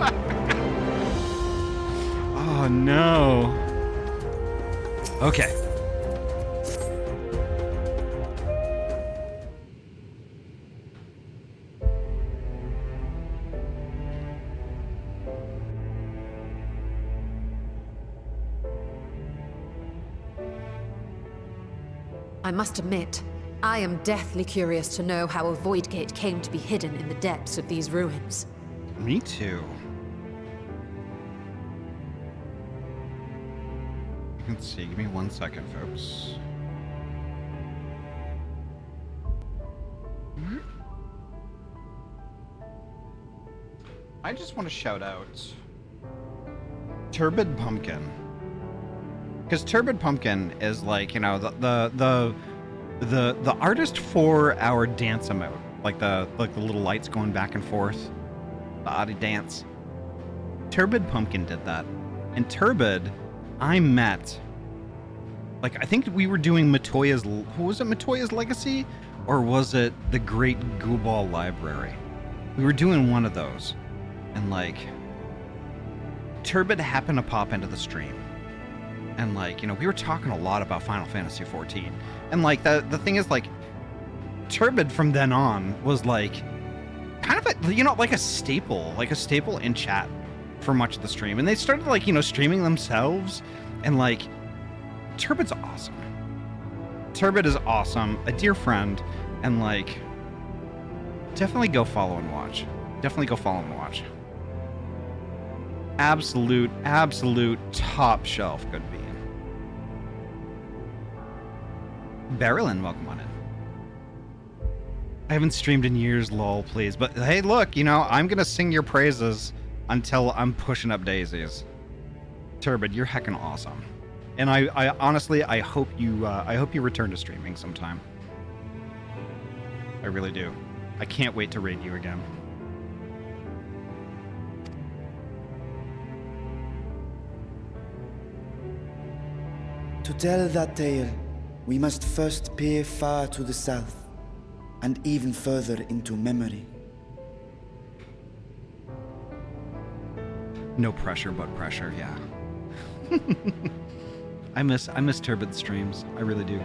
Oh no. Okay. I must admit, I am deathly curious to know how a void gate came to be hidden in the depths of these ruins. Me too. Let's see, give me 1 second, folks. I just want to shout out Turbid Pumpkin. Because Turbid Pumpkin is like, you know, the artist for our dance emote, like the little lights going back and forth, the Ahty dance. Turbid Pumpkin did that, and Turbid, I met. Like, I think we were doing Matoya's. Was it Matoya's Legacy, or was it the Great Gooball Library? We were doing one of those, and like Turbid happened to pop into the stream, and like, you know, we were talking a lot about Final Fantasy 14, and like the thing is, like, Turbid from then on was like kind of a, you know, like a staple in chat for much of the stream, and they started like, you know, streaming themselves, and like Turbid's awesome. Turbid is awesome, a dear friend, and like definitely go follow and watch. Definitely go follow and watch. Absolute top shelf good bean. Barrelin, welcome on in. I haven't streamed in years, lol, please. But hey, look, you know, I'm gonna sing your praises until I'm pushing up daisies. Turbid, you're heckin' awesome. And I honestly, I hope you return to streaming sometime. I really do. I can't wait to raid you again. To tell that tale, we must first peer far to the south, and even further into memory. No pressure but pressure, yeah. I miss Turbid streams. I really do.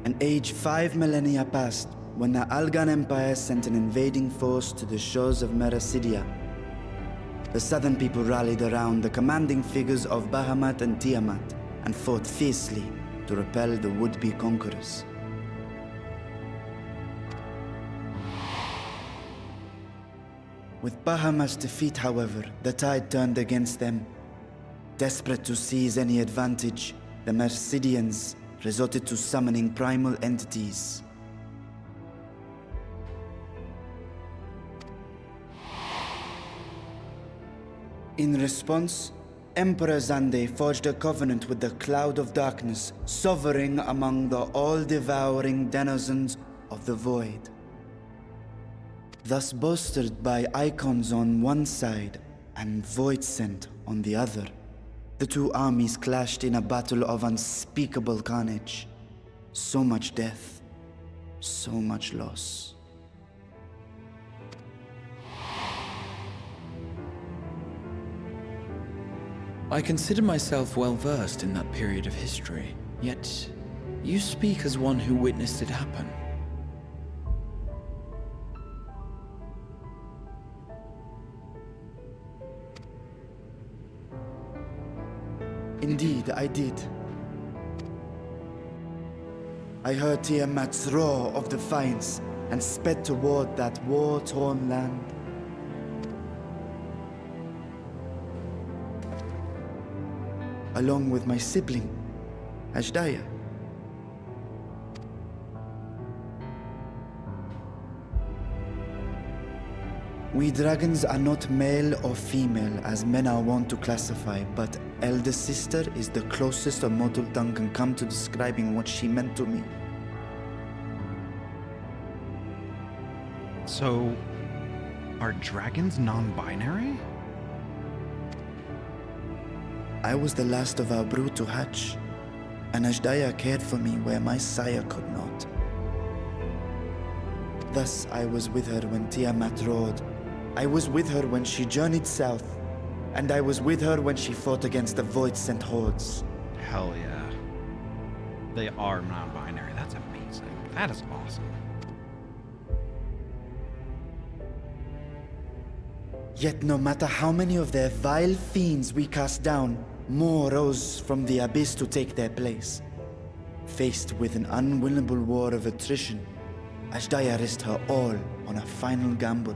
An age 5 millennia passed when the Algan Empire sent an invading force to the shores of Merasidia. The southern people rallied around the commanding figures of Bahamut and Tiamat and fought fiercely to repel the would-be conquerors. With Bahamut's defeat, however, the tide turned against them. Desperate to seize any advantage, the Mercidians resorted to summoning primal entities. In response, Emperor Zande forged a covenant with the Cloud of Darkness, sovereign among the all-devouring denizens of the Void. Thus bolstered by icons on one side and Void Scent on the other, the two armies clashed in a battle of unspeakable carnage. So much death, so much loss. I consider myself well versed in that period of history, yet you speak as one who witnessed it happen. Indeed, I did. I heard Tiamat's roar of defiance and sped toward that war-torn land. Along with my sibling, Ashdaya. We dragons are not male or female as men are wont to classify, but elder sister is the closest a mortal tongue can come to describing what she meant to me. So, are dragons non-binary? I was the last of our brood to hatch, and Ashdaya cared for me where my sire could not. Thus, I was with her when Tiamat roared. I was with her when she journeyed south, and I was with her when she fought against the Void-sent hordes. Hell yeah. They are non-binary. That's amazing. That is awesome. Yet no matter how many of their vile fiends we cast down, more rose from the abyss to take their place. Faced with an unwinnable war of attrition, Ashdaya risked her all on a final gamble.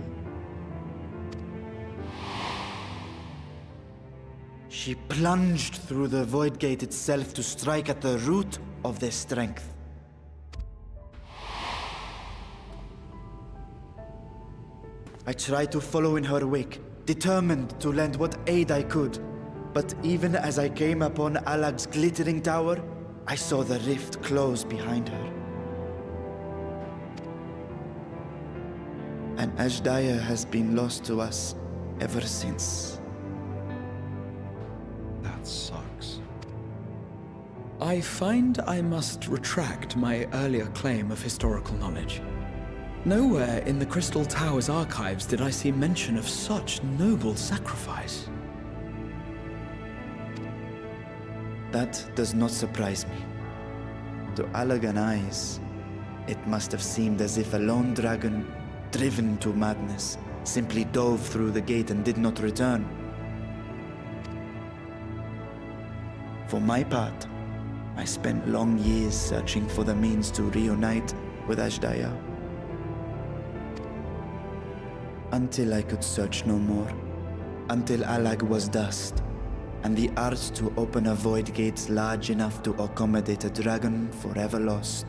She plunged through the Void Gate itself to strike at the root of their strength. I tried to follow in her wake, determined to lend what aid I could. But even as I came upon Alag's glittering tower, I saw the rift close behind her. And Ashdaya has been lost to us ever since. That sucks. I find I must retract my earlier claim of historical knowledge. Nowhere in the Crystal Tower's archives did I see mention of such noble sacrifice. That does not surprise me. To Allagan eyes, it must have seemed as if a lone dragon, driven to madness, simply dove through the gate and did not return. For my part, I spent long years searching for the means to reunite with Ashdaya. Until I could search no more. Until Allag was dust, and the art to open a void gate large enough to accommodate a dragon forever lost.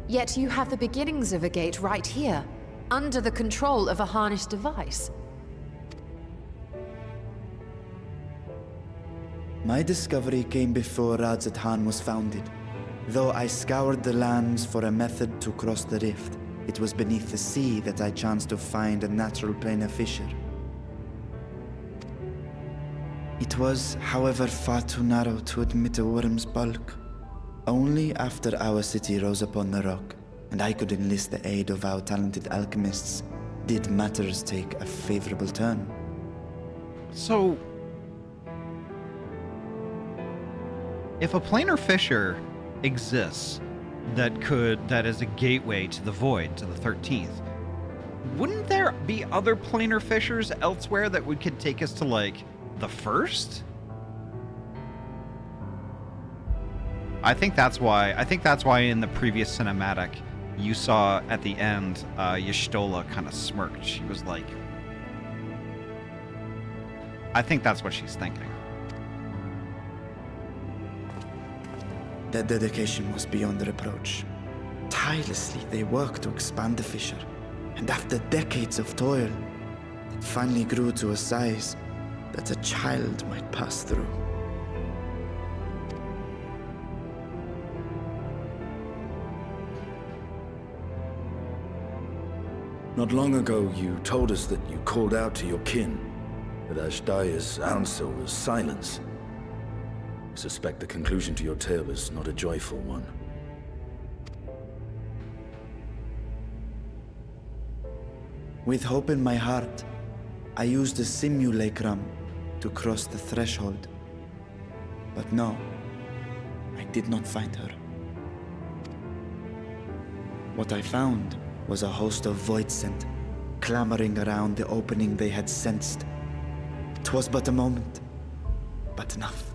Yet you have the beginnings of a gate right here, under the control of a harnessed device. My discovery came before Radzat was founded. Though I scoured the lands for a method to cross the rift, it was beneath the sea that I chanced to find a natural planar fissure. It was, however, far too narrow to admit a worm's bulk. Only after our city rose upon the rock, and I could enlist the aid of our talented alchemists, did matters take a favorable turn. So, if a planar fissure exists that is a gateway to the void, to the 13th, wouldn't there be other planar fissures elsewhere that could take us to, like, the first? I think that's why in the previous cinematic you saw at the end Y'shtola kind of smirked. She was like, I think that's what she's thinking. Their dedication was beyond reproach. Tirelessly they worked to expand the fissure, and after decades of toil, it finally grew to a size that a child might pass through. Not long ago, you told us that you called out to your kin, that Ashdaya's answer was silence. I suspect the conclusion to your tale is not a joyful one. With hope in my heart, I used a simulacrum to cross the threshold. But no, I did not find her. What I found was a host of voidsent, clamoring around the opening they had sensed. 'Twas but a moment, but enough.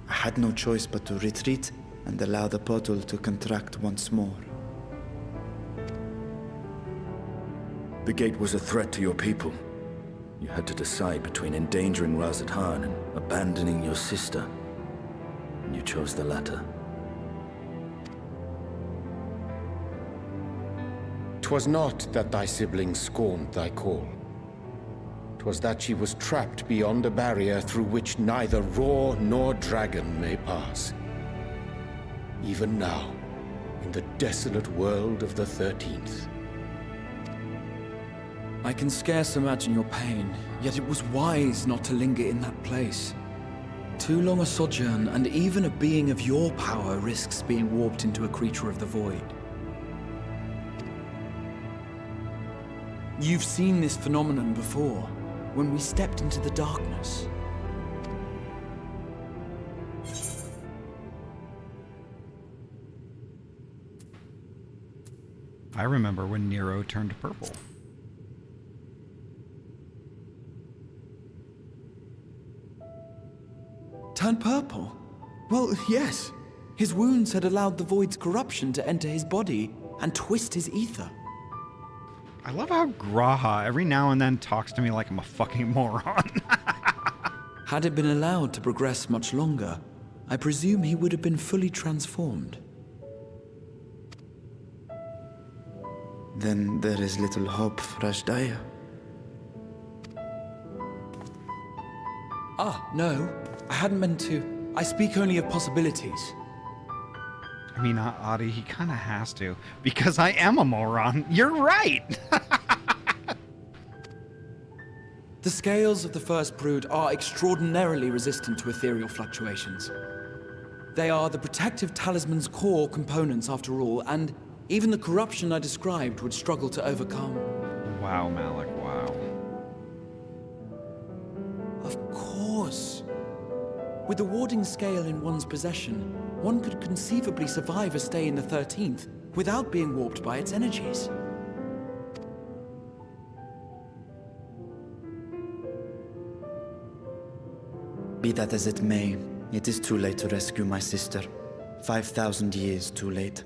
I had no choice but to retreat and allow the portal to contract once more. The gate was a threat to your people. You had to decide between endangering Radzat and abandoning your sister. And you chose the latter. 'Twas not that thy siblings scorned thy call. 'Twas that she was trapped beyond a barrier through which neither roar nor dragon may pass. Even now, in the desolate world of the 13th. I can scarce imagine your pain, yet it was wise not to linger in that place. Too long a sojourn, and even a being of your power risks being warped into a creature of the void. You've seen this phenomenon before, when we stepped into the darkness. I remember when Nero turned purple. Turned purple? Well, yes. His wounds had allowed the void's corruption to enter his body and twist his ether. I love how Graha every now and then talks to me like I'm a fucking moron. Had it been allowed to progress much longer, I presume he would have been fully transformed. Then there is little hope for Ashdaya. Ah, no. I hadn't meant to. I speak only of possibilities. I mean, Ahty, he kind of has to, because I am a moron. You're right. The scales of the first brood are extraordinarily resistant to ethereal fluctuations. They are the protective talisman's core components after all, and even the corruption I described would struggle to overcome. Wow, Malik, wow. Of course. With the warding scale in one's possession, one could conceivably survive a stay in the 13th without being warped by its energies. Be that as it may, it is too late to rescue my sister. 5,000 years too late.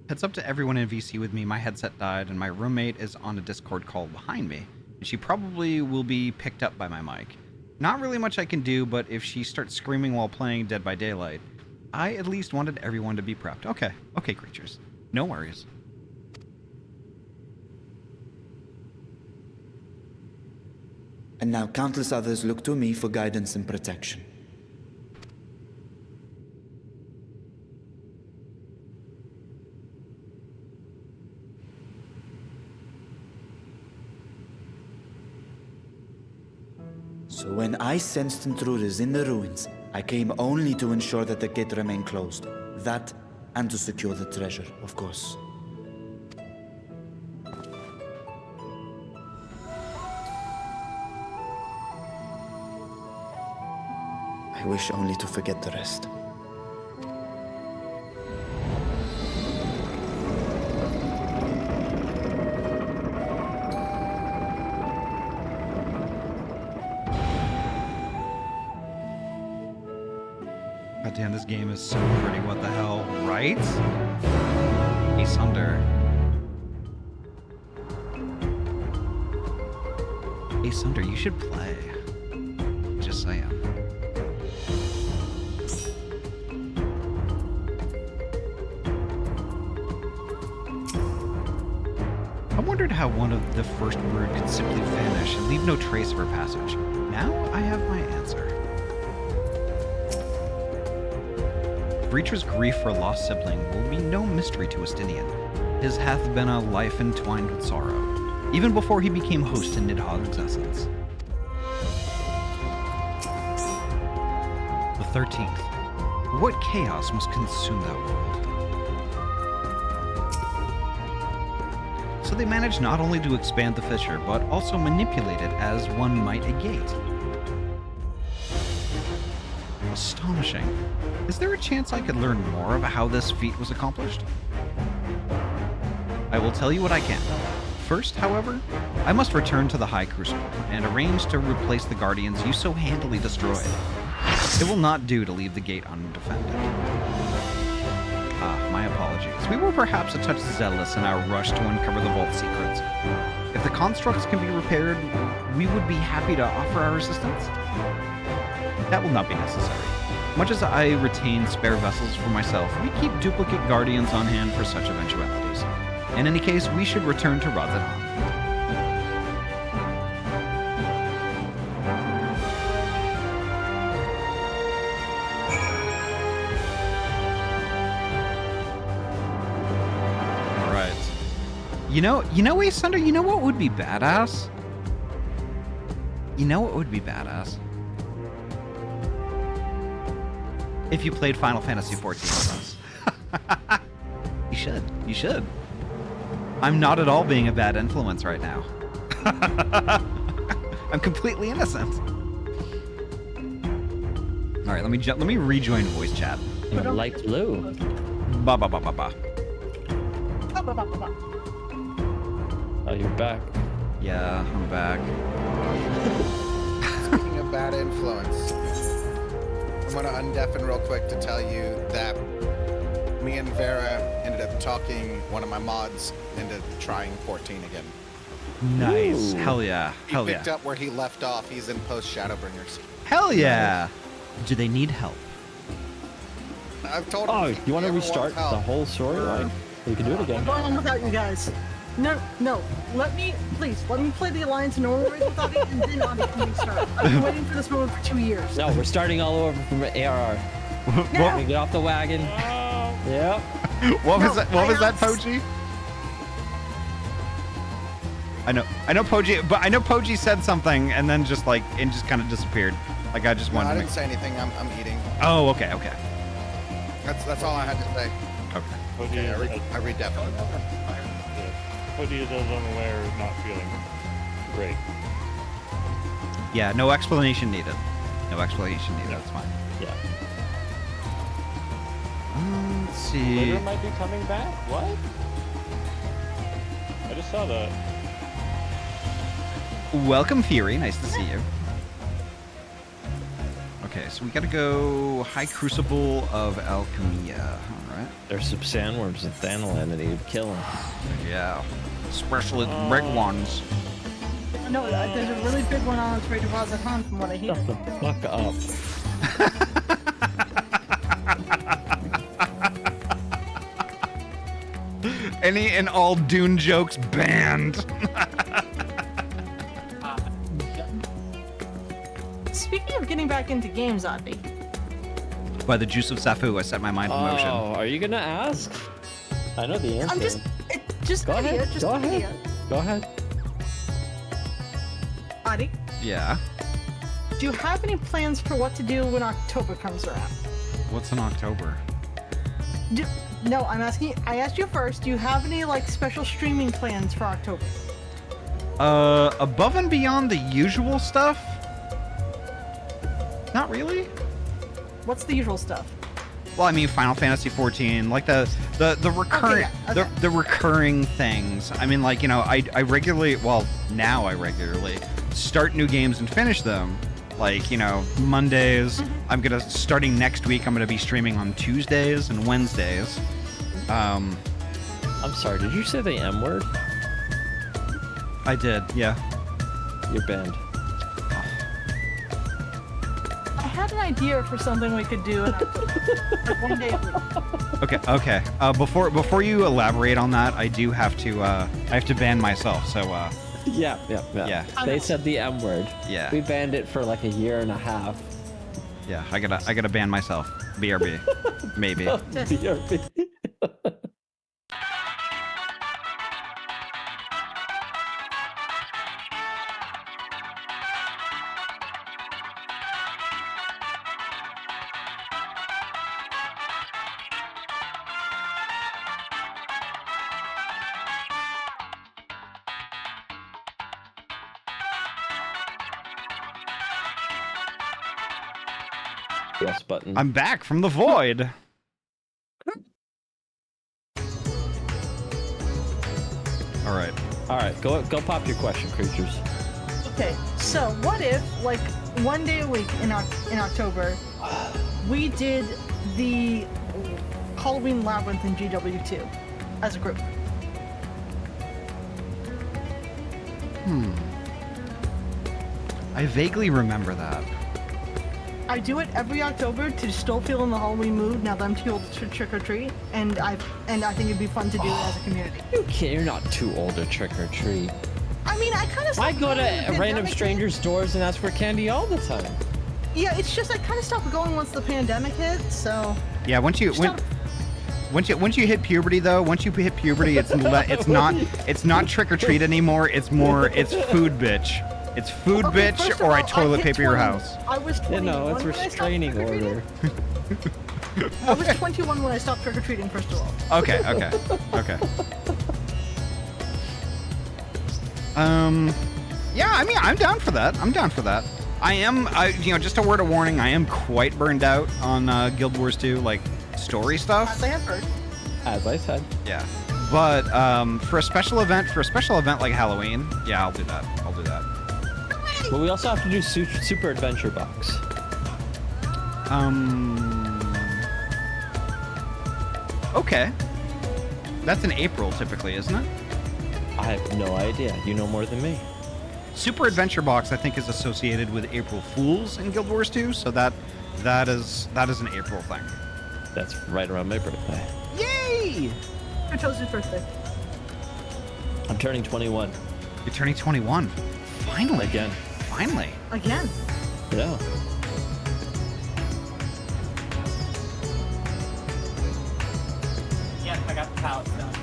Heads up to everyone in VC with me, my headset died and my roommate is on a Discord call behind me. And she probably will be picked up by my mic. Not really much I can do, but if she starts screaming while playing Dead by Daylight, I at least wanted everyone to be prepped. Okay, creatures. No worries. And now countless others look to me for guidance and protection. So when I sensed intruders in the ruins, I came only to ensure that the gate remained closed. That, and to secure the treasure, of course. I wish only to forget the rest. God damn, this game is so pretty, what the hell, right? Asunder. Asunder, you should play. Just saying. I wondered how one of the first brood could simply vanish and leave no trace of her passage. Now I have my answer. Breacher's grief for a lost sibling will be no mystery to Estinian. His hath been a life entwined with sorrow, even before he became host to Nidhogg's essence. The 13th. What chaos must consume that world? So they managed not only to expand the fissure, but also manipulate it as one might a gate. Astonishing. Is there a chance I could learn more about how this feat was accomplished? I will tell you what I can. First, however, I must return to the High Crucible and arrange to replace the Guardians you so handily destroyed. It will not do to leave the gate undefended. My apologies. We were perhaps a touch zealous in our rush to uncover the vault secrets. If the constructs can be repaired, we would be happy to offer our assistance. That will not be necessary. Much as I retain spare vessels for myself, we keep duplicate guardians on hand for such eventualities. In any case, we should return to Radzadan. You know, Asunder, you know what would be badass? You know what would be badass? If you played Final Fantasy XIV with us. You should. I'm not at all being a bad influence right now. I'm completely innocent. All right, let me rejoin voice chat. Light blue. Ba ba ba ba ba. Oh, you're back. Yeah, I'm back. Speaking of bad influence, I'm gonna undeafen real quick to tell you that me and Vera ended up talking one of my mods into trying 14 again. Nice. Ooh. Hell yeah. He picked up where he left off. He's in post Shadowbringers. Hell yeah. Do they need help? I've told him. Oh, you want to restart the whole storyline? We can do it again. I'm going on without you guys. No. Let me play the Alliance normal ways without it, and then Ahty can restart. I've been waiting for this moment for 2 years. No, we're starting all over from ARR. No. We get off the wagon. Yep. What was that, Pochi? I know Poji, but I know Poji said something and then just like it just kind of disappeared. Like I just No, wanted I to didn't say anything. I'm eating. Oh, okay, okay. That's all I had to say. Okay. Poji I read definitely. Poji is unaware of not feeling great. Yeah, no explanation needed. No explanation needed. That's fine. Yeah. Let's see. Litter might be coming back? What? I just saw that. Welcome, Fury. Nice to see you. Okay, so we gotta go High Crucible of Alchemia. All right. There's some sandworms in Thanalan that you'd kill them. Yeah. Especially the big ones. No, there's a really big one on its way to Razakhan from what I hear. Shut the fuck up. Any and all Dune jokes banned. Speaking of getting back into games, Ahty. By the juice of Safu, I set my mind in motion. Oh, are you gonna ask? I know the answer. I'm just Go an ahead. idiot, just Go an ahead. idiot. Go ahead. Ahty, Yeah. do you have any plans for what to do when October comes around? What's in October? No, I'm asking. I asked you first. Do you have any like special streaming plans for October? Above and beyond the usual stuff? Not really. What's the usual stuff? Well, I mean, Final Fantasy 14, like the recurring the recurring things. I mean, like, you know, I regularly, well, now I regularly start new games and finish them. Like, you know, Mondays. Mm-hmm. Starting next week, I'm gonna be streaming on Tuesdays and Wednesdays. I'm sorry. Did you say the M word? I did. Yeah. You're banned. I had an idea for something we could do in October. Like one day a week. Okay. Okay. Before you elaborate on that, I do have to I have to ban myself. So Yeah. They said the M word. Yeah. We banned it for like a year and a half. Yeah, I gotta ban myself. BRB. Maybe. BRB. Yes button. I'm back from the void. All right. All right. Go pop your question, creatures. Okay, so what if, like, one day a week in October, we did the Halloween Labyrinth in GW2 as a group? I vaguely remember that. I do it every October to still feel in the Halloween mood now that I'm too old to trick or treat, and I think it'd be fun to do it as a community. You're not too old to trick or treat. I mean, I kind of. I go to random strangers' doors and ask for candy all the time. Yeah, it's just I kind of stopped going once the pandemic hit, so. Yeah, once you hit puberty though, it's not trick or treat anymore. It's food bitch. It's food Okay, bitch, first of or I all, toilet hit paper your 20 house. I was 21 No, it's when I stopped restraining trick-or-treating. order. I was 21 when I stopped trick or treating. First of all. Okay. Yeah, I mean, I'm down for that. I am, just a word of warning, I am quite burned out on Guild Wars 2, like, story stuff. As I have heard. As I said. Yeah. But, for a special event like Halloween, yeah, I'll do that. But we also have to do Super Adventure Box. Okay. That's in April, typically, isn't it? I have no idea. You know more than me. Super Adventure Box, I think, is associated with April Fools in Guild Wars 2, so that is an April thing. That's right around my birthday. Yay! Your Toast's birthday. I'm turning 21. You're turning 21. Finally. Again. Finally. Again. Yeah. Yeah, I got the pallets done.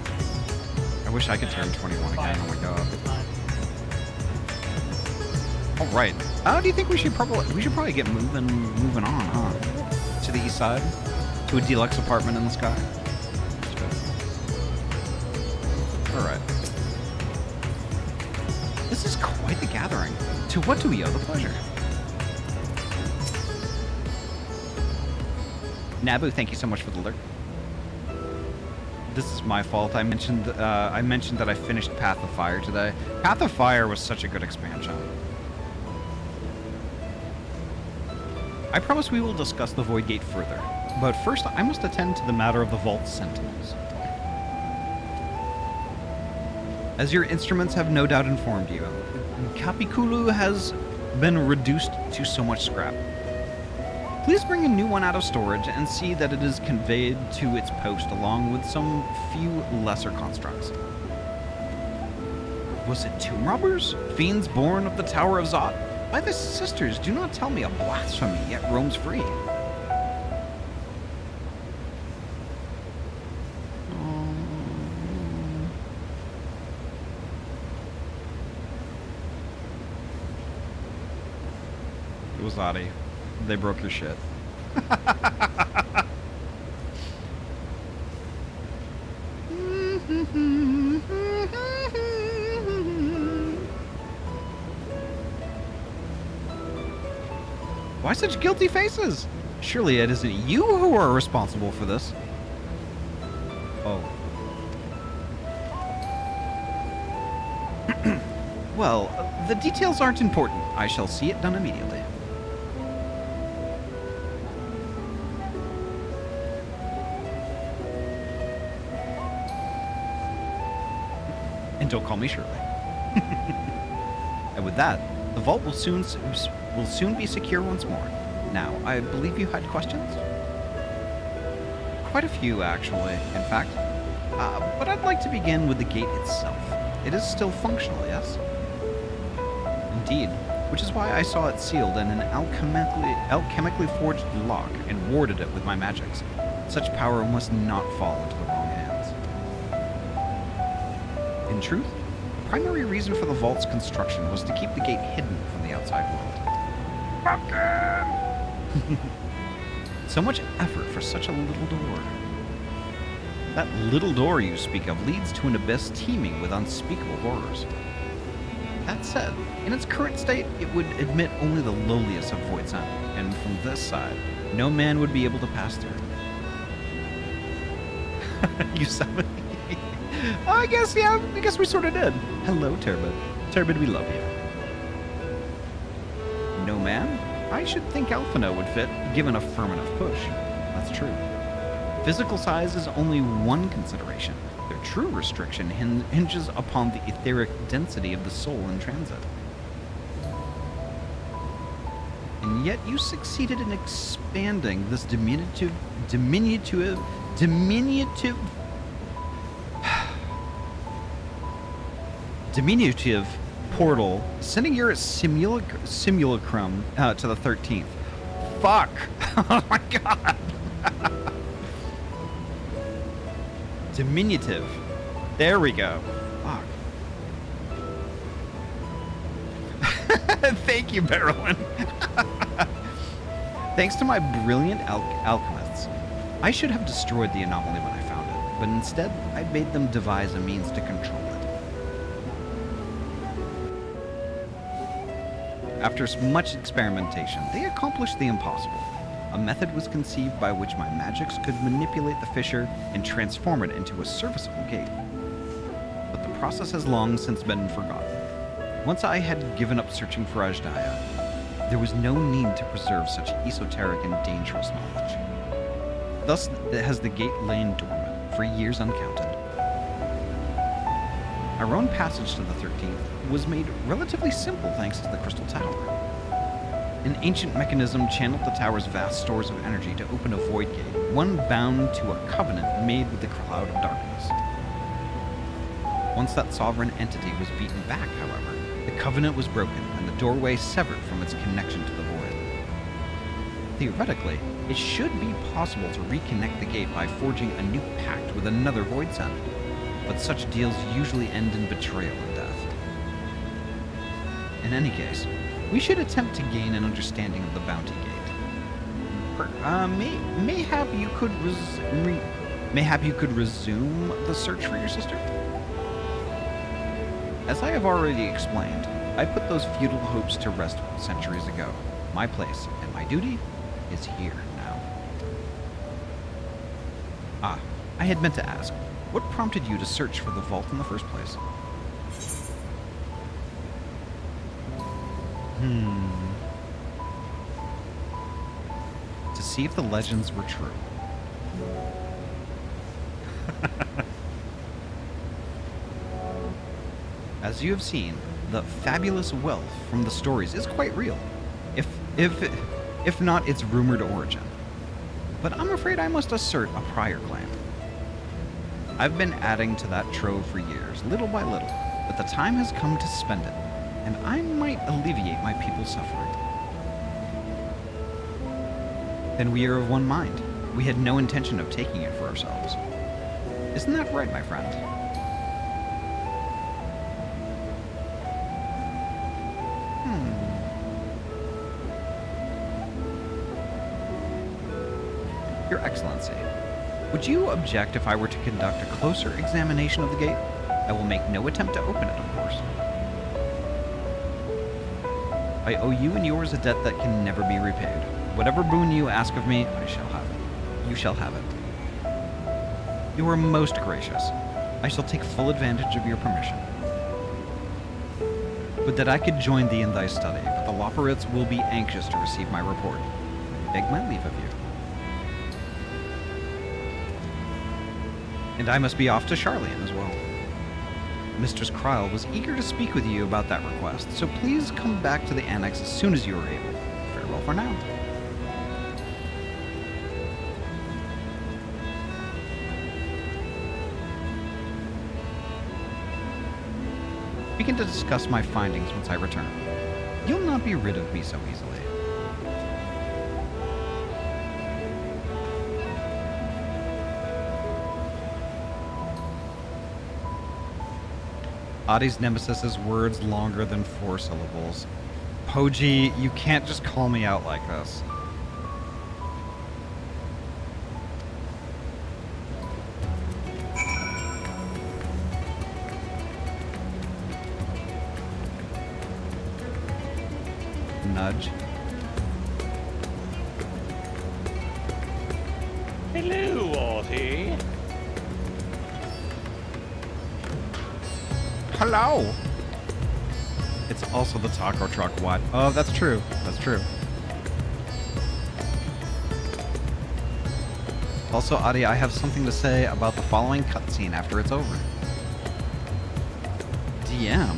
I wish I could turn 21 again. Oh my god. All right. Do you think we should probably get moving on, huh? To the east side, to a deluxe apartment in the sky. All right. This is quite the gathering. To what do we owe the pleasure? Nabu, thank you so much for the alert. This is my fault. I mentioned that I finished Path of Fire today. Path of Fire was such a good expansion. I promise we will discuss the Void Gate further, but first I must attend to the matter of the Vault Sentinels. As your instruments have no doubt informed you, Kapikulu has been reduced to so much scrap. Please bring a new one out of storage and see that it is conveyed to its post along with some few lesser constructs. Was it tomb robbers? Fiends born of the Tower of Zot? By the sisters, do not tell me a blasphemy yet roams free. It was Ahty. They broke your shit. Why such guilty faces? Surely it isn't you who are responsible for this. Oh. Well, the details aren't important. I shall see it done immediately. And don't call me Shirley. And with that, the vault will soon be secure once more. Now, I believe you had questions? Quite a few, actually, in fact. But I'd like to begin with the gate itself. It is still functional, yes? Indeed, which is why I saw it sealed in an alchemically forged lock and warded it with my magics. Such power must not fall into the wrong hands. In truth, the primary reason for the vault's construction was to keep the gate hidden from the outside world. So much effort for such a little door. That little door you speak of leads to an abyss teeming with unspeakable horrors. That said, in its current state, it would admit only the lowliest of void sent, and from this side, no man would be able to pass through. You summon me? I guess we sort of did. Hello, Turbid. Turbid, we love you. No man? I should think Alphino would fit, given a firm enough push. That's true. Physical size is only one consideration. Their true restriction hinges upon the etheric density of the soul in transit. And yet you succeeded in expanding this diminutive portal, sending your simulacrum to the 13th. Fuck! Oh my god! Diminutive. There we go. Fuck. Thank you, Barrowin. Thanks to my brilliant alchemists, I should have destroyed the anomaly when I found it, but instead I bade them devise a means to control it. After much experimentation, they accomplished the impossible. A method was conceived by which my magics could manipulate the fissure and transform it into a serviceable gate. But the process has long since been forgotten. Once I had given up searching for Ajdaya, there was no need to preserve such esoteric and dangerous knowledge. Thus has the gate lain dormant for years uncounted. Our own passage to the 13th was made relatively simple thanks to the Crystal Tower. An ancient mechanism channeled the tower's vast stores of energy to open a void gate, one bound to a covenant made with the Cloud of Darkness. Once that sovereign entity was beaten back, however, the covenant was broken and the doorway severed from its connection to the void. Theoretically, it should be possible to reconnect the gate by forging a new pact with another void sent, but such deals usually end in betrayal and death. In any case, We should attempt to gain an understanding of the bounty gate. Mayhap you could resume the search for your sister? As I have already explained, I put those futile hopes to rest centuries ago. My place and my duty is here now. Ah, I had meant to ask, what prompted you to search for the vault in the first place? To see if the legends were true. As you have seen, the fabulous wealth from the stories is quite real, if not its rumored origin. But I'm afraid I must assert a prior claim. I've been adding to that trove for years, little by little, but the time has come to spend it, and I might alleviate my people's suffering. Then we are of one mind. We had no intention of taking it for ourselves. Isn't that right, my friend? Your Excellency, would you object if I were to conduct a closer examination of the gate? I will make no attempt to open it, of course. I owe you and yours a debt that can never be repaid. Whatever boon you ask of me, I shall have it. You shall have it. You are most gracious. I shall take full advantage of your permission. Would that I could join thee in thy study, but the Loporrits will be anxious to receive my report. I beg my leave of you. And I must be off to Charlian as well. Mistress Kryl was eager to speak with you about that request, so please come back to the annex as soon as you are able. Farewell for now. We can discuss my findings once I return. You'll not be rid of me so easily. Ahty's nemesis' words longer than 4 syllables. Poji, you can't just call me out like this. Nudge. Hello, Ahty. Hello! It's also the taco truck. What? Oh, that's true. That's true. Also, Ahty, I have something to say about the following cutscene after it's over. DM?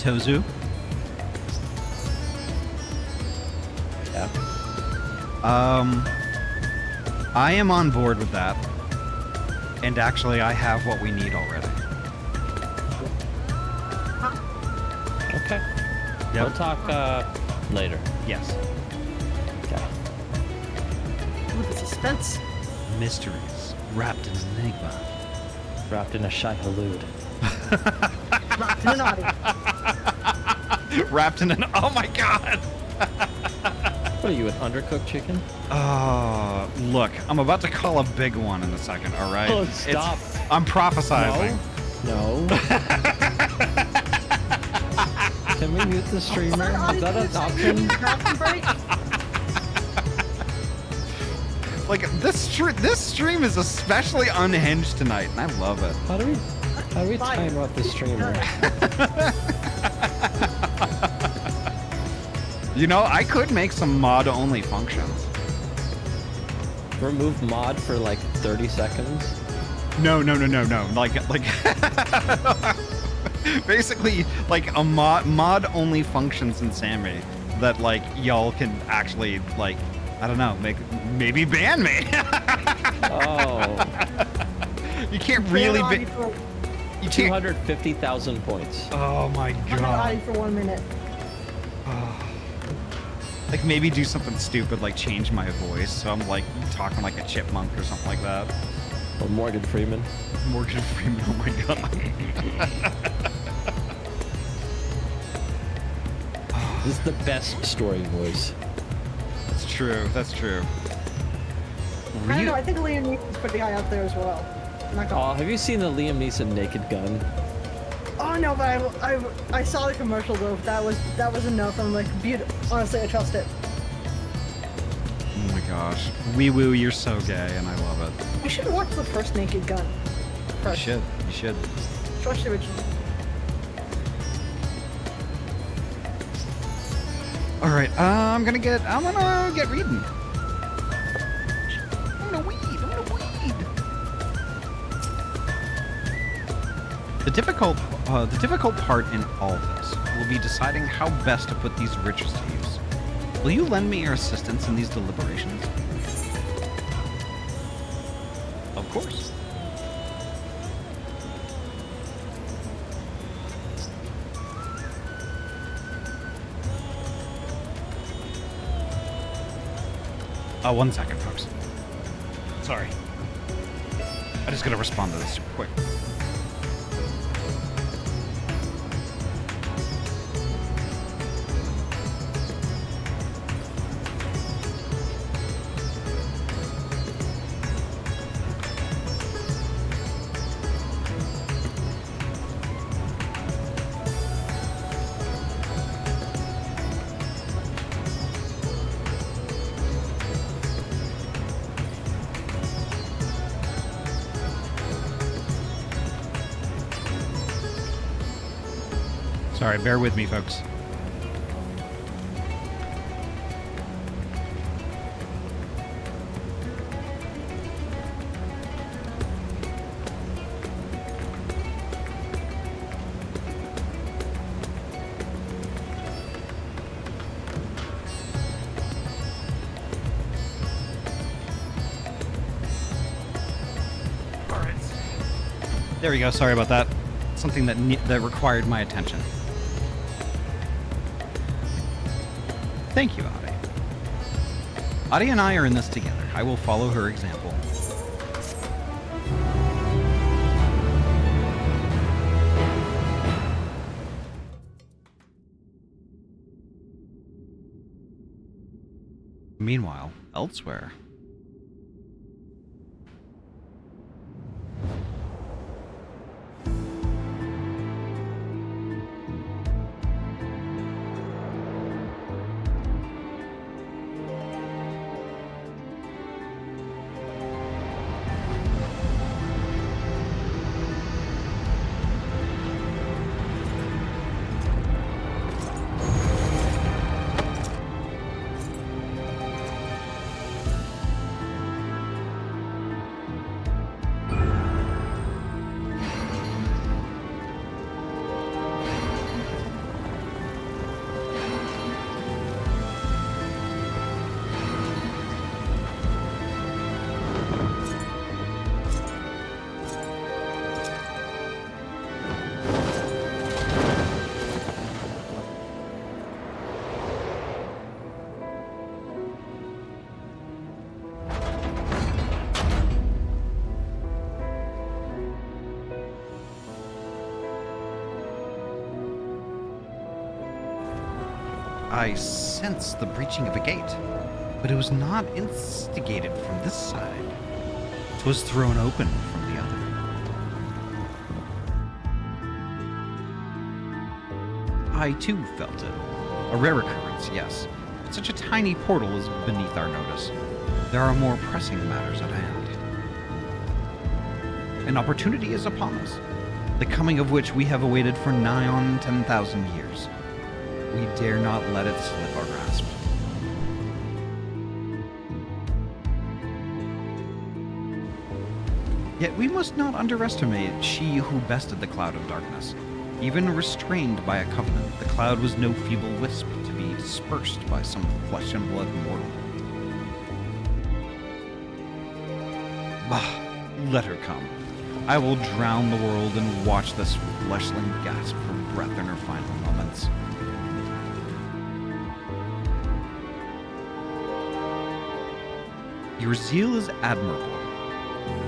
Tozu? Yeah. I am on board with that. And actually, I have what we need already. Okay. Yep. We'll talk later. Yes. Okay. Ooh, the suspense. Mysteries wrapped in enigma. Wrapped in a shy halud. Wrapped in an Ahty. Wrapped in an... Oh my god! What are you, an undercooked chicken? Look, I'm about to call a big one in a second, alright? Oh, stop. I'm prophesizing. No. Can we mute the streamer? Is that an option? Like, this stream is especially unhinged tonight, and I love it. How do we time out the streamer? You know, I could make some mod-only functions. Remove mod for like 30 seconds? No. Like, basically, like a mod-only functions in Sammy that like y'all can actually like I don't know. Maybe ban me. Oh. You can't really Ban be. Ahty for, You can't. 250,000 points. Oh my ban god. Ahty for 1 minute. Like maybe do something stupid like change my voice so I'm like talking like a chipmunk or something like that. Or Morgan Freeman. Morgan Freeman, oh my god. This is the best story voice. That's true, that's true. I don't know, I think Liam Neeson's pretty high up there as well. I'm not gonna- Oh, have you seen the Liam Neeson Naked Gun? Oh no, but I saw the commercial though. That was enough. I'm like, beautiful. Honestly, I trust it. Oh my gosh. Wee Woo, you're so gay and I love it. You should watch the first Naked Gun. You First. should, you should. Watch the original. Alright, I'm gonna get reading. I'm gonna weed. The difficult part in all this will be deciding how best to put these riches to use. Will you lend me your assistance in these deliberations? Of course. Oh, 1 second, folks. Sorry. I just gotta respond to this super quick. Sorry, bear with me, folks. Alright. There we go, sorry about that. Something that required my attention. Thank you, Ahty. Ahty and I are in this together. I will follow her example. Meanwhile, elsewhere. I sensed the breaching of a gate, but it was not instigated from this side. 'Twas thrown open from the other. I too felt it. A rare occurrence, yes, but such a tiny portal is beneath our notice. There are more pressing matters at hand. An opportunity is upon us, the coming of which we have awaited for nigh on 10,000 years. We dare not let it slip our grasp. Yet we must not underestimate she who bested the cloud of darkness. Even restrained by a covenant, the cloud was no feeble wisp to be dispersed by some flesh and blood mortal. Let her come. I will drown the world and watch this fleshling gasp for breath in her final moments. Your zeal is admirable,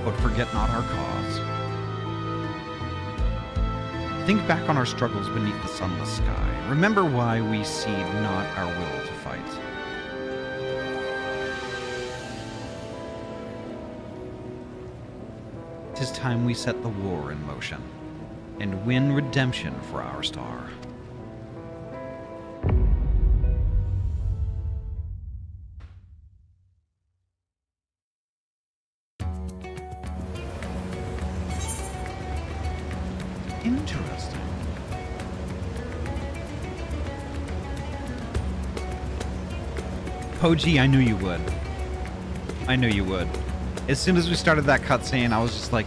but forget not our cause. Think back on our struggles beneath the sunless sky. Remember why we cede not our will to fight. Tis time we set the war in motion and win redemption for our star. Interesting. Poji, I knew you would. I knew you would. As soon as we started that cutscene, I was just like,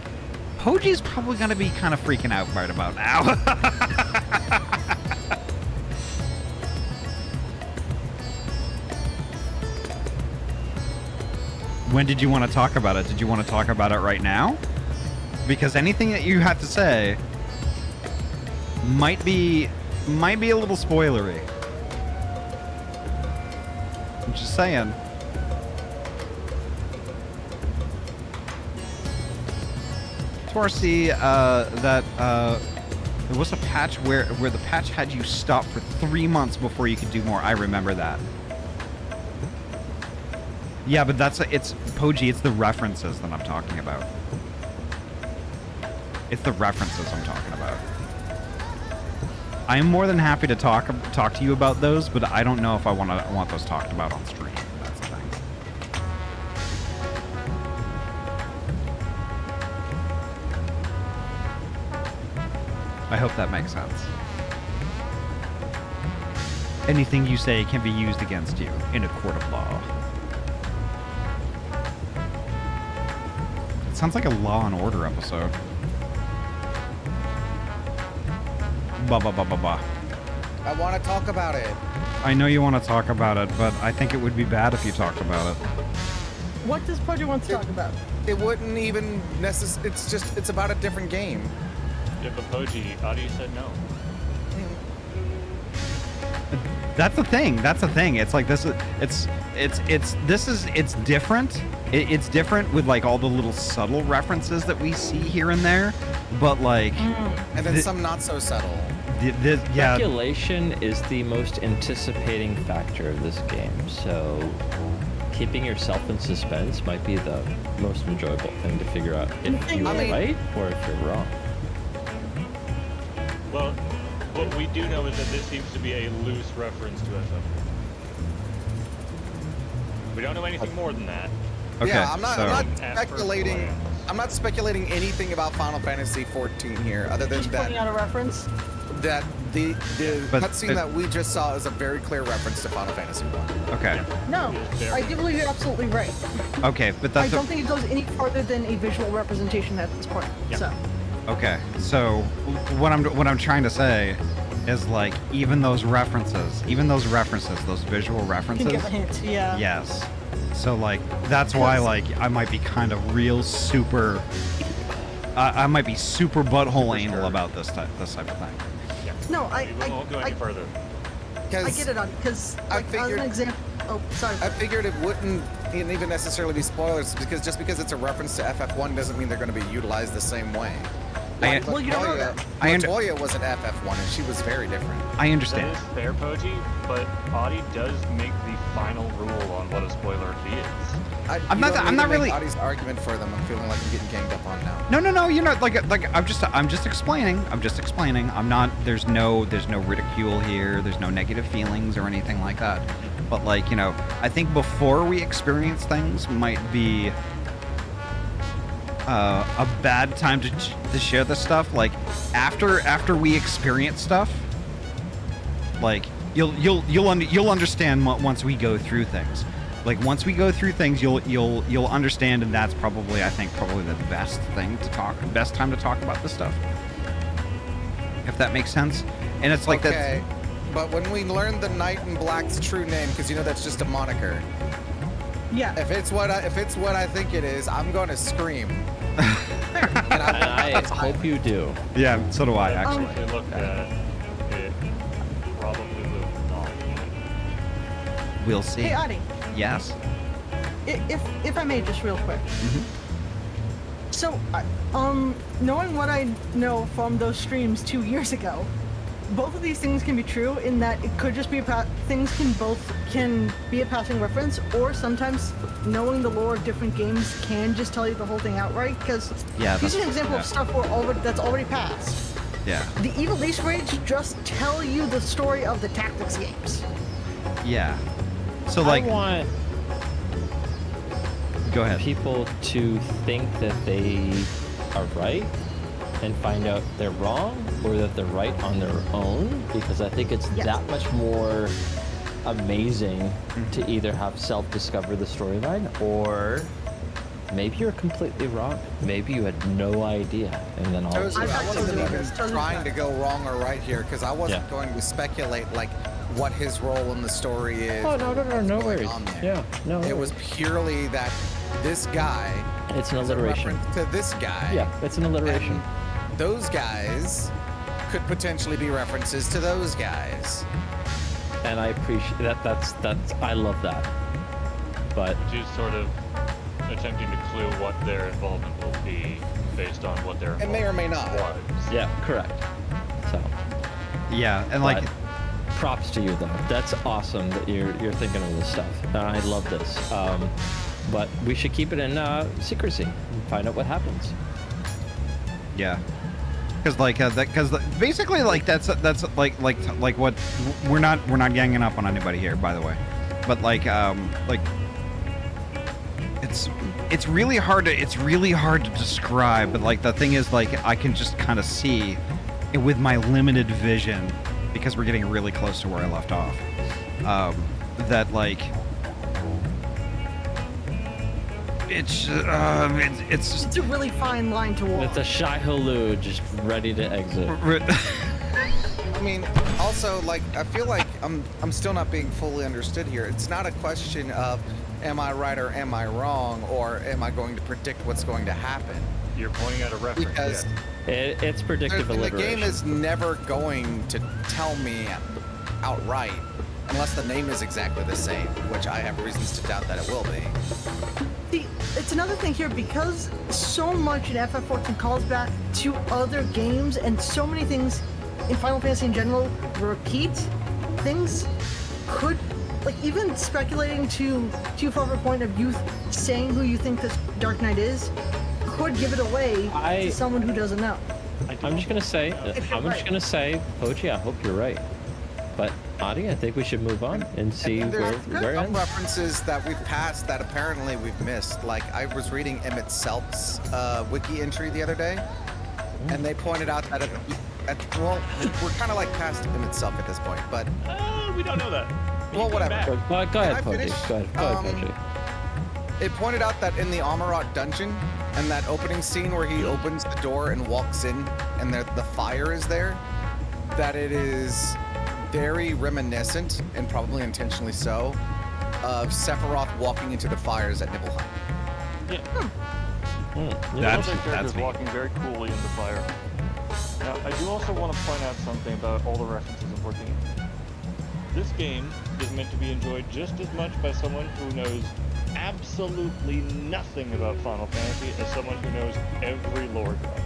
Poji's probably gonna be kind of freaking out right about now. When did you want to talk about it? Did you want to talk about it right now? Because anything that you have to say might be a little spoilery. I'm just saying. Torsi, that there was a patch where the patch had you stop for 3 months before you could do more. I remember that. Yeah, but it's Poji. It's the references that I'm talking about. It's the references I'm talking about. I am more than happy to talk to you about those, but I don't know if I want those talked about on stream. That's the thing. I hope that makes sense. Anything you say can be used against you in a court of law. It sounds like a Law and Order episode. Ba ba ba ba ba. I want to talk about it. I know you want to talk about it, but I think it would be bad if you talked about it. What does Poji want to talk about? It wouldn't even it's about a different game. Yeah, but Poji, Ahty said no. That's the thing. That's the thing. It's like this is it's different. It's different with like all the little subtle references that we see here and there, but like and then some not so subtle. Yeah. Speculation is the most anticipating factor of this game, so keeping yourself in suspense might be the most enjoyable thing to figure out if you are right or if you're wrong. Well, what we do know is that this seems to be a loose reference to SF. We don't know anything more than that. Okay, yeah, I'm not speculating. I'm not speculating anything about Final Fantasy 14 here, other than Just that. putting out a reference. That the cutscene that we just saw is a very clear reference to Final Fantasy 1. Okay. No, I do believe you're absolutely right. Okay, but that's I don't think it goes any farther than a visual representation at this point. Yeah. So. Okay, so what I'm trying to say is like even those references, those visual references. You can give a hint, yeah. Yes. So like that's why like I might be kind of real super. I might be super butthole anal about this type of thing. Yeah. No, I won't go any further. I get it on because like, as an example. Oh, sorry. I figured it wouldn't even necessarily be spoilers because just because it's a reference to FF1 doesn't mean they're going to be utilized the same way. Well, you don't know that. Latoya was an FF1 and she was very different. I understand. That is fair, Poji, but Ahty does make the final rule on what a spoiler is. I'm not really. Ahty's argument for them. I'm feeling like I'm getting ganged up on now. No. You're not like I'm just explaining. I'm not. There's no ridicule here. There's no negative feelings or anything like that. But like I think before we experience things might be a bad time to share this stuff. Like after we experience stuff, like you'll understand once we go through things. Like once we go through things, you'll understand, and that's probably the best time to talk about this stuff. If that makes sense. And it's like okay, but when we learn the Knight in Black's true name, because that's just a moniker. Yeah. If it's what I think it is, I'm going to scream. And I hope you do. Yeah, so do I actually. If you look at it, probably will not. We'll see. Hey, Ahty. Yes. If I may, just real quick. Mm-hmm. So, knowing what I know from those streams 2 years ago, both of these things can be true in that it could just be things can be a passing reference, or sometimes knowing the lore of different games can just tell you the whole thing outright. Because this is an example of stuff that's already passed. Yeah. The Evil East Raids just tell you the story of the tactics games. Yeah. So like. I want Go ahead. people to think that they are right and find out they're wrong, or that they're right on their own, because I think it's that much more amazing to either have self-discover the storyline, or maybe you're completely wrong. Maybe you had no idea, and then all of a sudden... I wasn't even trying to go wrong or right here, because I wasn't going to speculate like what his role in the story is. Oh, no worries. Yeah, no It was purely that this guy... It's an is a alliteration. reference to this guy. Yeah, it's an alliteration. And those guys could potentially be references to those guys. And I appreciate that. That's I love that. But She's sort of attempting to clue what their involvement will be based on what their It may or may not. was. yeah, correct. So Yeah, and like. but props to you though. That's awesome that you're thinking of this stuff. I love this. But we should keep it in secrecy and find out what happens. Yeah. Because like basically like that's like what we're not ganging up on anybody here, by the way, but like it's really hard to describe, but like the thing is, like I can just kind of see it with my limited vision, because we're getting really close to where I left off, that like it's It's a really fine line to walk. It's a Shai-Hulud just ready to exit. I mean, also, like, I feel like I'm still not being fully understood here. It's not a question of am I right or am I wrong, or am I going to predict what's going to happen? You're pointing out a reference. Because it's predictive the alliteration. game is never going to tell me outright unless the name is exactly the same, which I have reasons to doubt that it will be. See, it's another thing here, because so much in FF14 calls back to other games, and so many things in Final Fantasy in general repeat. Things could, like, even speculating to too far of a point of you saying who you think this Dark Knight is, could give it away to someone who doesn't know. I'm just gonna say, Poji, I hope you're right. But Ahty, I think we should move on and see where it Some ends. references that we've passed that apparently we've missed. Like, I was reading Emet-Selch's wiki entry the other day, and they pointed out that well, we're kind of like past Emet-Selch at this point, but we don't know that. well, whatever. Go ahead, Poji. finish? Go ahead, Poji. It pointed out that in the Amarok dungeon, and that opening scene where he opens the door and walks in, and the fire is there, that it is very reminiscent, and probably intentionally so, of Sephiroth walking into the fires at Nibelheim. Yeah. That's characters neat. walking very coolly into fire. Now, I do also want to point out something about all the references in 14. This game is meant to be enjoyed just as much by someone who knows absolutely nothing about Final Fantasy as someone who knows every lore drop.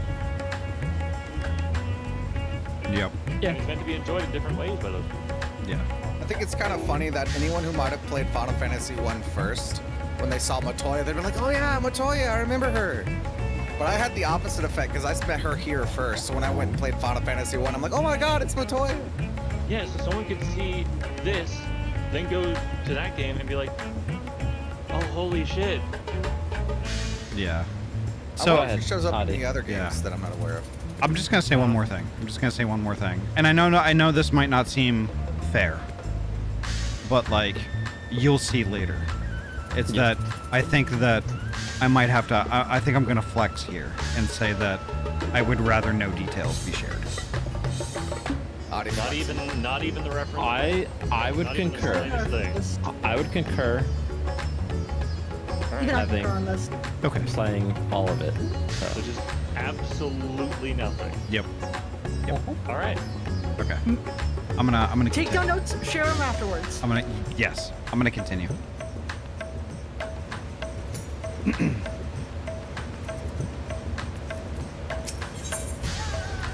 Yep. Yeah. It's meant to be enjoyed in different ways by those people. Yeah. I think it's kind of funny that anyone who might have played Final Fantasy 1 first, when they saw Matoya, they'd be like, oh yeah, Matoya, I remember her. But I had the opposite effect, because I met her here first. So when I went and played Final Fantasy 1, I'm like, oh my god, it's Matoya. Yeah, so someone could see this, then go to that game and be like, oh, holy shit. Yeah. So So it shows up in Ahty. the other games that I'm not aware of. I'm just gonna say one more thing. And I know this might not seem fair, but like, you'll see later. It's that I think that I might have to. I think I'm gonna flex here and say that I would rather no details be shared. Not even the reference. I would Not even the concur. slightest thing. I would concur. You can have having on this. Okay. playing all of it. So So. just absolutely nothing. Yep. All right. Okay. I'm gonna Take continue. down notes, share them afterwards. I'm gonna continue.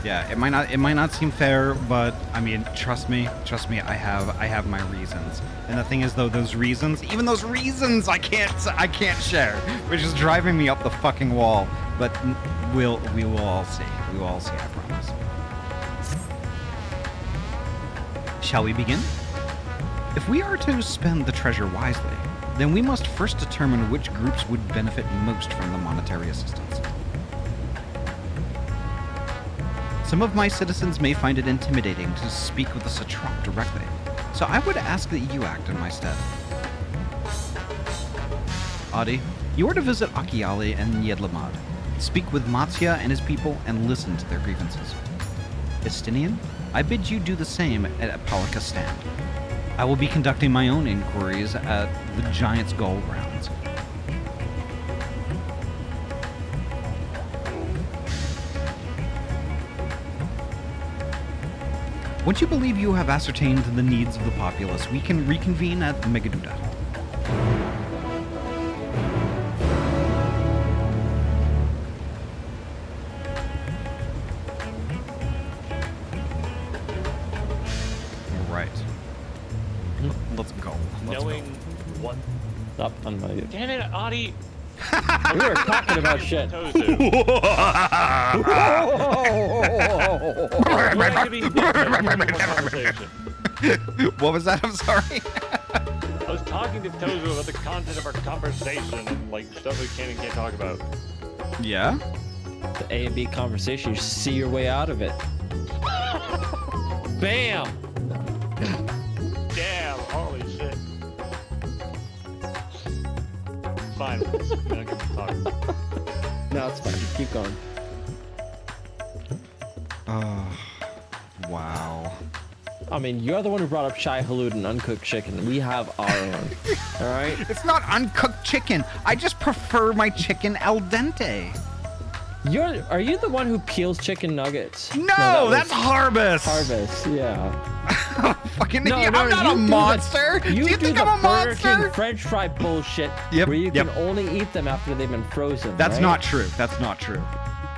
Yeah, it might not seem fair, but I mean, trust me, I have my reasons. And the thing is though, even those reasons I can't share, which is driving me up the fucking wall. But we will all see. We will all see, I promise. Shall we begin? If we are to spend the treasure wisely, then we must first determine which groups would benefit most from the monetary assistance. Some of my citizens may find it intimidating to speak with the Satrap directly, so I would ask that you act in my stead. Ahty, you are to visit Akyali and Yedlamad, speak with Matsya and his people, and listen to their grievances. Estinian, I bid you do the same at Palika Stand. I will be conducting my own inquiries at the Giant's Gull grounds. Once you believe you have ascertained the needs of the populace, we can reconvene at Megaduda. Right. Let's go. Knowing what. Stop on my. Damn it, Ahty. We were talking about shit. What was that? I'm sorry. I was talking to Tozu about the content of our conversation and like stuff we can and can't talk about. Yeah? The A and B conversation, you see your way out of it. Bam! Damn, holy shit. Fine, I can talk. No, it's fine. Keep going. Oh, wow. I mean, you're the one who brought up Shai Halud and uncooked chicken. We have our own. All right? It's not uncooked chicken. I just prefer my chicken al dente. Are you the one who peels chicken nuggets? No, that's Harvest. Harvest, yeah. Fucking No, idiot. no, I'm not you a do monster. You do you think the I'm a Burger monster? King French fry bullshit. Yep, Where you yep. can only eat them after they've been frozen. That's right? not true. That's not true.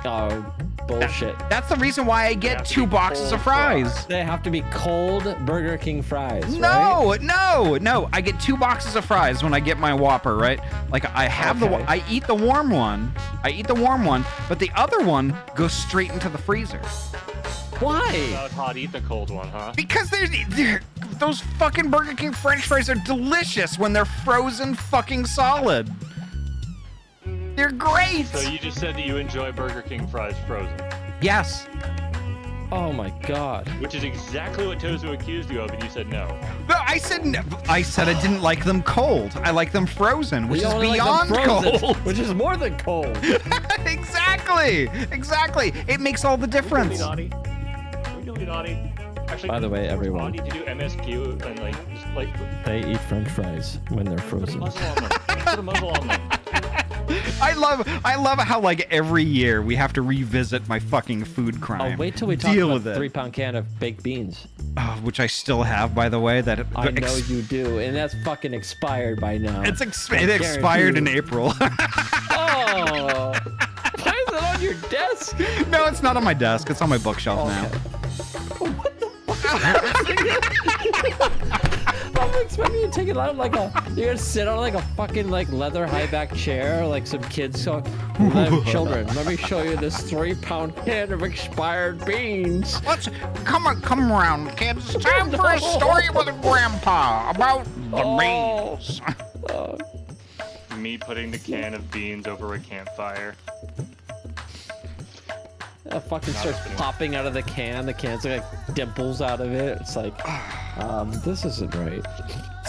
Oh, bullshit. That's the reason why I get 2 boxes of fries. They have to be cold Burger King fries. No, no. I get 2 boxes of fries when I get my Whopper, right? Like I have I eat the warm one. But the other one goes straight into the freezer. Why? Hot, eat the cold one, huh? Because those fucking Burger King French fries are delicious when they're frozen fucking solid. They're great. So you just said that you enjoy Burger King fries frozen. Yes. Oh my god. Which is exactly what Tozu accused you of, and you said no. No, I said I didn't like them cold. I like them frozen, which is beyond cold. Which is more than cold. Exactly. It makes all the difference. Are we doing naughty? Actually, By the way, everyone. Naughty to do MSQ and like They eat French fries when they're frozen. put a muzzle on them. I love how like every year we have to revisit my fucking food crime. Oh, wait till we talk Deal about with the it. 3-pound can of baked beans. Which I still have, by the way. That I know you do, and that's fucking expired by now. It expired in April. Oh, why is it on your desk? No, it's not on my desk. It's on my bookshelf now. What the fuck? I'm expecting you to take it out like you're gonna sit on like a fucking like leather high back chair, like some kids. So, children, let me show you this 3-pound can of expired beans. Let's come around, kids. It's time for a story with a grandpa about the beans. Me putting the can of beans over a campfire. It fucking starts popping out of the can. The can's like dimples out of it. It's like, this isn't right.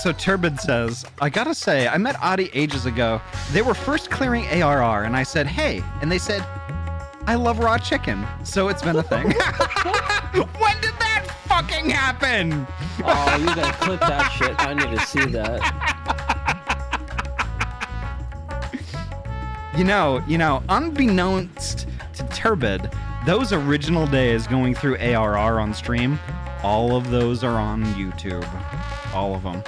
So Turbid says, I gotta say, I met Ahty ages ago. They were first clearing ARR, and I said, hey. And they said, I love raw chicken. So it's been a thing. When did that fucking happen? Oh, you gotta clip that shit. I need to see that. You know, unbeknownst to Turbid, those original days going through ARR on stream, all of those are on YouTube. All of them.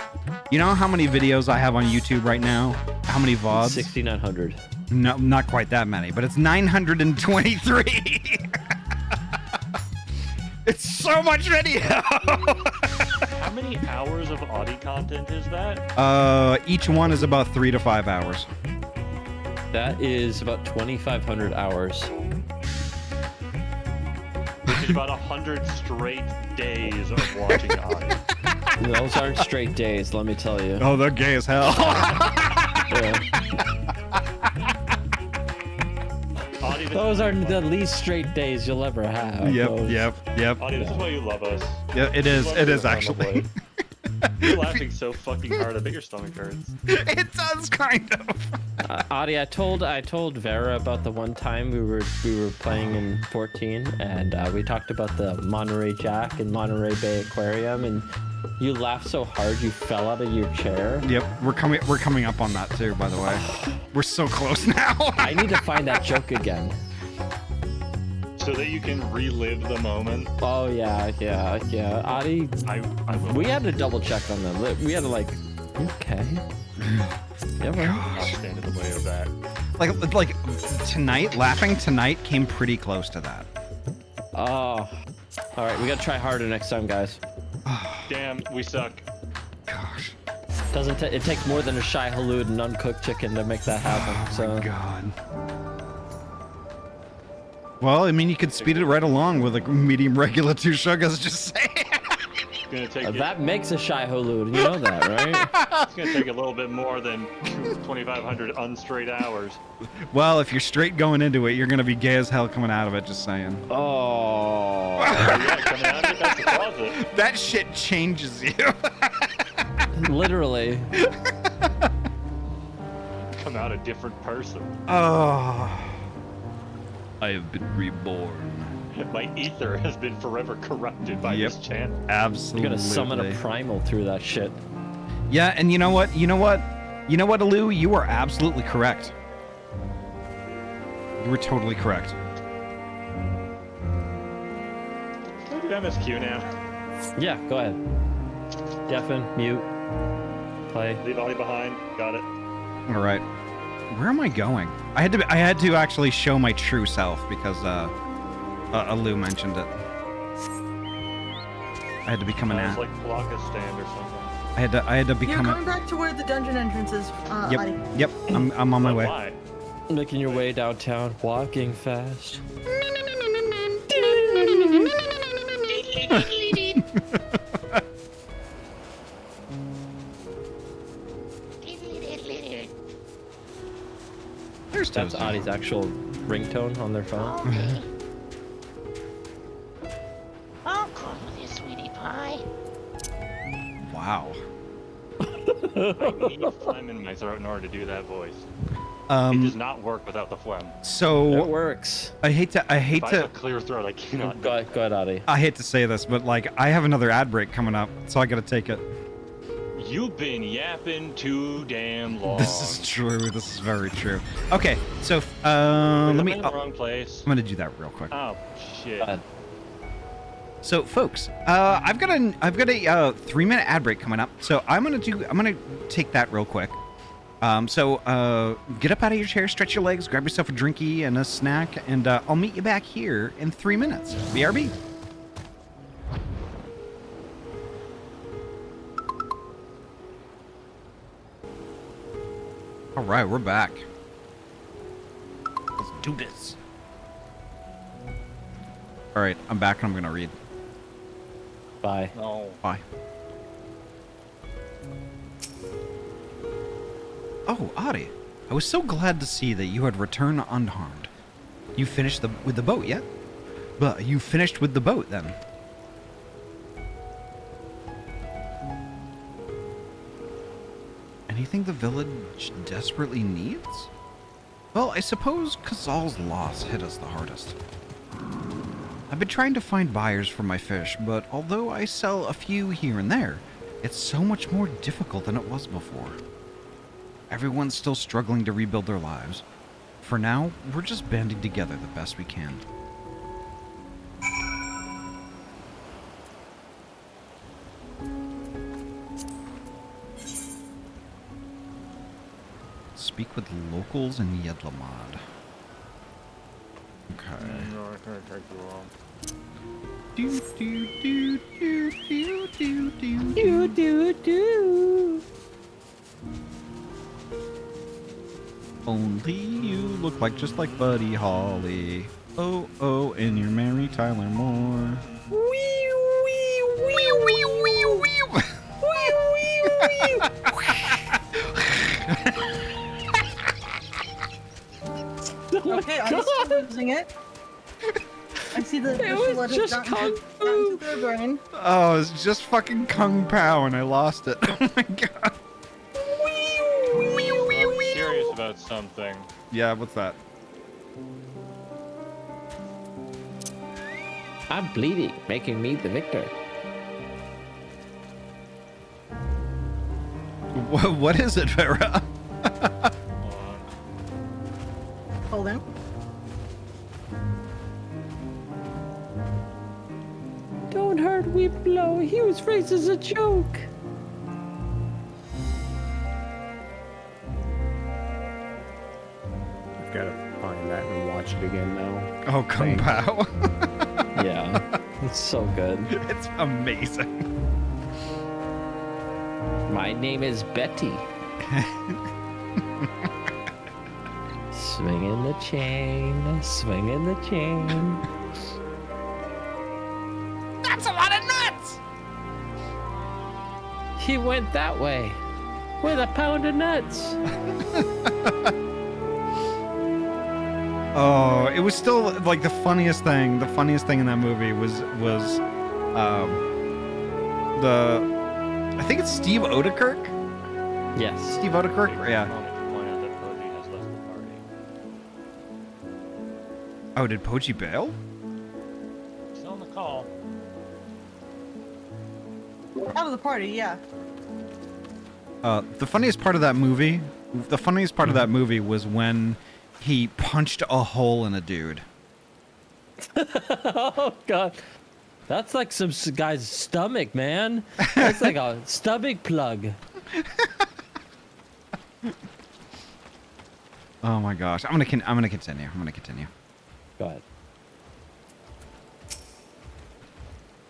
You know how many videos I have on YouTube right now? How many VODs? 6,900. No, not quite that many, but it's 923. It's so much video. How many hours of Ahty content is that? Each one is about 3 to 5 hours. That is about 2,500 hours. Which is about 100 straight days of watching Ahty. Those aren't straight days, let me tell you. Oh, they're gay as hell. Yeah. Those are the least straight days you'll ever have. Yep. Ahty, this is why you love us. Yeah, it is actually. You're laughing so fucking hard. I bet your stomach hurts. It does kind of. Ahty, I told Vera about the one time we were playing in 14, and we talked about the Monterey Jack and Monterey Bay Aquarium, and you laughed so hard you fell out of your chair. Yep, we're coming up on that too, by the way. We're so close now. I need to find that joke again. So that you can relive the moment. Oh yeah. Ahty, I will. we had to double check on them. We had to okay. Yeah, man. Not stand in the way of that. Like tonight, laughing tonight came pretty close to that. Oh. All right, we gotta try harder next time, guys. Damn, we suck. Gosh. It takes more than a shy halud and uncooked chicken to make that happen. Oh my God. Well, I mean, you could speed it right along with a medium regular 2 sugars, just saying. It's gonna take That makes a shy halud, you know that, right? It's gonna take a little bit more than 2,500 unstraight hours. Well, if you're straight going into it, you're gonna be gay as hell coming out of it, just saying. Oh. Yeah, coming out of it, that's the closet. That shit changes you. Literally. Come out a different person. Oh. I have been reborn. My ether has been forever corrupted by this channel. Absolutely. You're gonna summon a primal through that shit. Yeah, and you know what, Alou? You are absolutely correct. You were totally correct. Can we do MSQ now? Yeah, go ahead. Deafen, mute, play. Leave Ahty behind. Got it. All right. Where am I going? I had to actually show my true self because Alou mentioned it. I had to become an It's like block a stand or something. I had to become. You're going back to where the dungeon entrance is. Yep. I'm on my way. Why? Making your way downtown, walking fast. That's Ahty's actual ringtone on their phone. I'll come with you, sweetie pie. Wow. I need phlegm in my throat in order to do that voice. It does not work without the phlegm. So it works. I hate to. If I have a clear throat, I cannot. Go ahead, Ahty. I hate to say this, but like I have another ad break coming up, so I gotta take it. You've been yapping too damn long. This is true. This is very true. Okay, so let me. I'm in the wrong place. I'm gonna do that real quick. Oh shit. So, folks, I've got a 3-minute ad break coming up. So I'm gonna take that real quick. So get up out of your chair, stretch your legs, grab yourself a drinky and a snack, and I'll meet you back here in 3 minutes. BRB. All right, we're back. Let's do this. All right, I'm back and I'm gonna read. Bye. No. Bye. Oh, Ahty, I was so glad to see that you had returned unharmed. You finished with the boat yet? But you finished with the boat then? Anything the village desperately needs? Well, I suppose Kazal's loss hit us the hardest. I've been trying to find buyers for my fish, but although I sell a few here and there, it's so much more difficult than it was before. Everyone's still struggling to rebuild their lives. For now, we're just banding together the best we can. Speak with locals in Yedlamad. Okay. No, it's gonna take too long. Do do do do do do do Do do do. Only you look like just like Buddy Holly. Oh oh, and you're Mary Tyler Moore. Okay, I'm still losing it. I see the blood has gotten to their brain. Oh, it's just fucking Kung Pao, and I lost it. Oh my god. I'm curious about something. Yeah, what's that? I'm bleeding, making me the victor. What is it, Vera? Hold on. Don't hurt Weeplow. He was raised as a joke. I've got to find that and watch it again now. Oh, Kung Pao. Yeah, it's so good. It's amazing. My name is Betty. Swinging the chain, swinging the chain. That's a lot of nuts! He went that way with a pound of nuts. Oh, it was still like the funniest thing. The funniest thing in that movie was I think it's Steve Odekirk. Yes. Steve Odekirk. Yeah. Oh, did Poji bail? Still on the call. Out of the party, yeah. The funniest part of that movie was when he punched a hole in a dude. Oh god, that's like some guy's stomach, man. That's like a stomach plug. Oh my gosh, I'm gonna continue. Go ahead.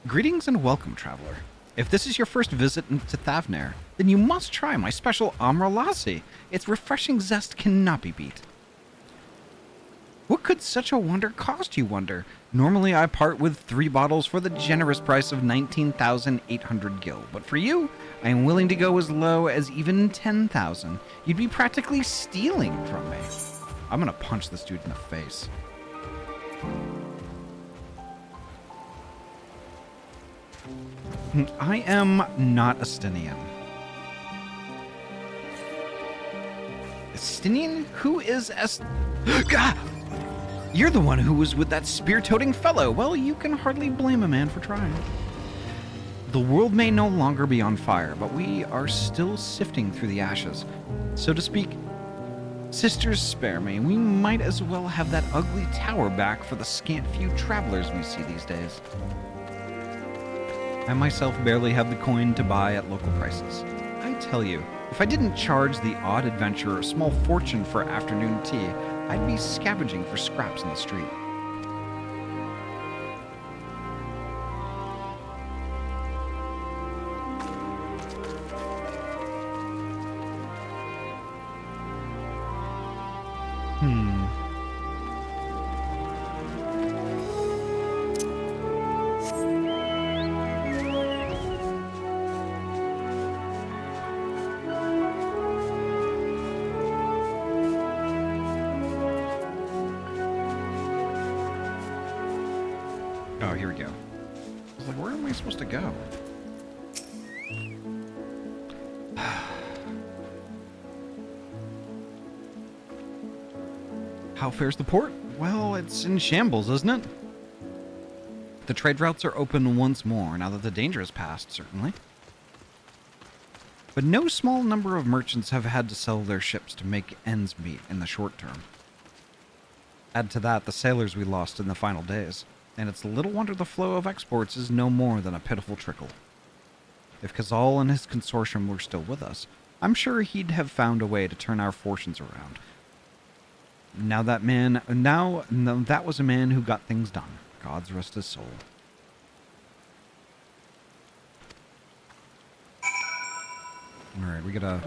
Greetings and welcome, traveler. If this is your first visit to Thavnair, then you must try my special Amra Lassi. Its refreshing zest cannot be beat. What could such a wonder cost, you wonder? Normally I part with 3 bottles for the generous price of 19,800 gil, but for you, I am willing to go as low as even 10,000. You'd be practically stealing from me. I'm gonna punch this dude in the face. I am not Estinian. Estinian? Who is Gah! You're the one who was with that spear-toting fellow. Well, you can hardly blame a man for trying. The world may no longer be on fire, but we are still sifting through the ashes. So to speak, sisters spare me. We might as well have that ugly tower back for the scant few travelers we see these days. I myself barely have the coin to buy at local prices. I tell you, if I didn't charge the odd adventurer a small fortune for afternoon tea, I'd be scavenging for scraps in the street. Oh, here we go. I was like, where am I supposed to go? How fares the port? Well, it's in shambles, isn't it? The trade routes are open once more now that the danger has passed, certainly. But no small number of merchants have had to sell their ships to make ends meet in the short term. Add to that the sailors we lost in the final days, and it's little wonder the flow of exports is no more than a pitiful trickle. If Cazal and his consortium were still with us, I'm sure he'd have found a way to turn our fortunes around. That was a man who got things done. God's rest his soul. All right, we gotta.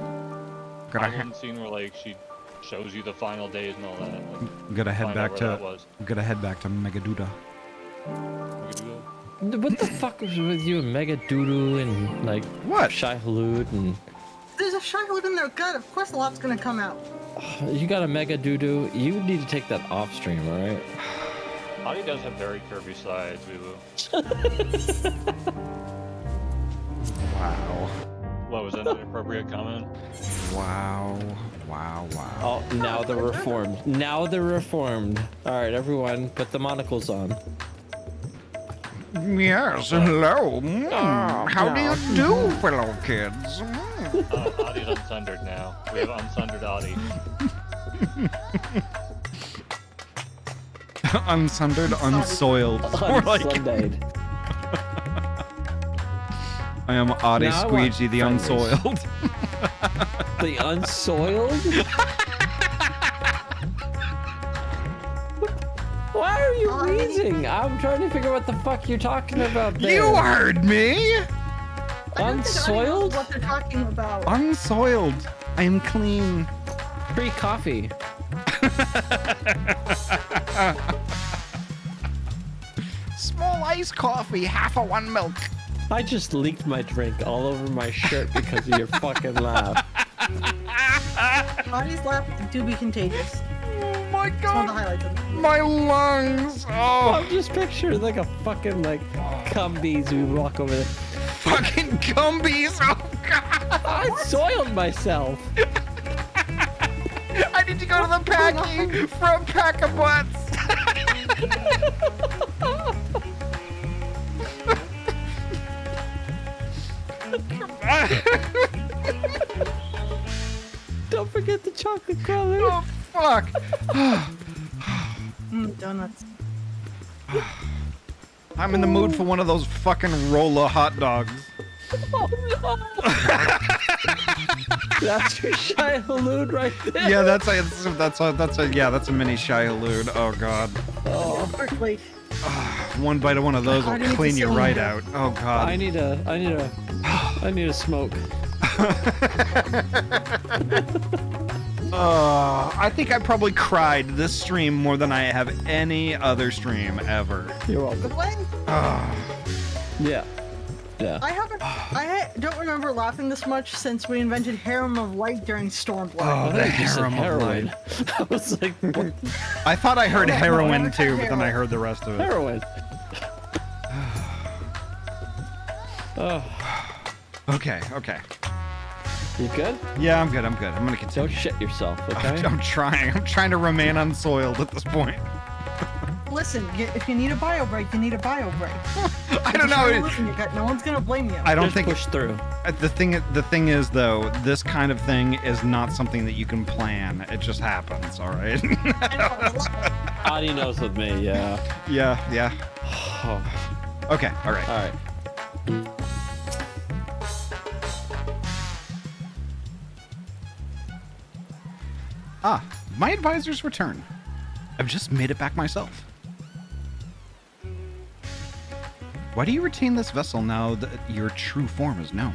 I haven't seen where like she shows you the final days and all that. Like, gotta head back to. that was. Gotta head back to Megaduda. What the fuck was with you and Mega Doodoo and like what? Shai Hulud and. There's a Shai Hulud in there. God, of course a lot's gonna come out. You got a Mega Doodoo. You need to take that off stream, all right? Ahty does have very curvy sides, Weewu. Wow. What, was that an inappropriate comment? Wow. Wow. Oh, now they're reformed. Now they're reformed. All right, everyone, put the monocles on. Yes, hello. How do you do, fellow kids? Ahty's unsundered now. We have unsundered Ahty. Unsundered, unsoiled. More like Unsundered. I am Ahty Now I Squeegee, want the feathers. unsoiled. The unsoiled? Why are you wheezing? I'm trying to figure out what the fuck you're talking about there. You heard me! Unsoiled? What they're talking about? Unsoiled. I am clean. Free coffee. Small iced coffee, half of one milk. I just leaked my drink all over my shirt because of your fucking laugh. Ahty's laugh do be contagious. Oh my It's one of the god. highlights of it. My lungs. Oh. I'm just picturing like a fucking like cumbies we walk over there. Fucking Gumbies. Oh god. I soiled myself. I need to go to the packy for a pack of butts. Don't forget the chocolate color. Oh fuck. Donuts. I'm in the mood for one of those fucking roller hot dogs. Oh no! That's your Shai Hulud right there. Yeah, that's a mini Shai Hulud. Oh god. Oh, Perfectly. One bite of one of those How do will you clean you feel right now? out. Oh god. I need a smoke. I think I probably cried this stream more than I have any other stream ever. You're welcome. Good way. Yeah. Yeah. I don't remember laughing this much since we invented Harem of Light during Stormblood. Oh, the harem of heroin. light. I was like, what? I thought I heard Oh, no, heroin no, too, but then I heroin. heard the rest of it. Heroin. Oh, Okay. you good? Yeah, I'm good. I'm gonna continue. Don't shit yourself, okay? I'm trying. I'm trying to remain unsoiled at this point. Listen, if you need a bio break, you need a bio break. I don't know. Listen, no one's gonna blame you. I don't Just think push through. The thing is though, this kind of thing is not something that you can plan. It just happens. All right. Ahty knows with me, yeah. Yeah. Oh, Okay. All right. all right. My advisor's return. I've just made it back myself. Why do you retain this vessel now that your true form is known?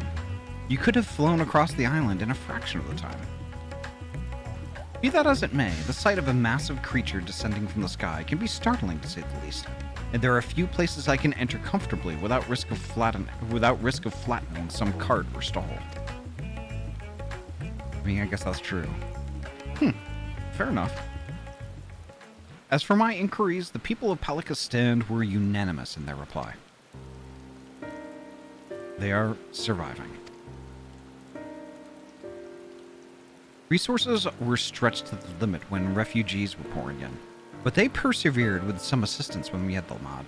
You could have flown across the island in a fraction of the time. Be that as it may, the sight of a massive creature descending from the sky can be startling to say the least, and there are few places I can enter comfortably without risk of flattening some cart or stall. I mean, I guess that's true. Fair enough. As for my inquiries, the people of Palikistan were unanimous in their reply. They are surviving. Resources were stretched to the limit when refugees were pouring in, but they persevered with some assistance when we had the mod.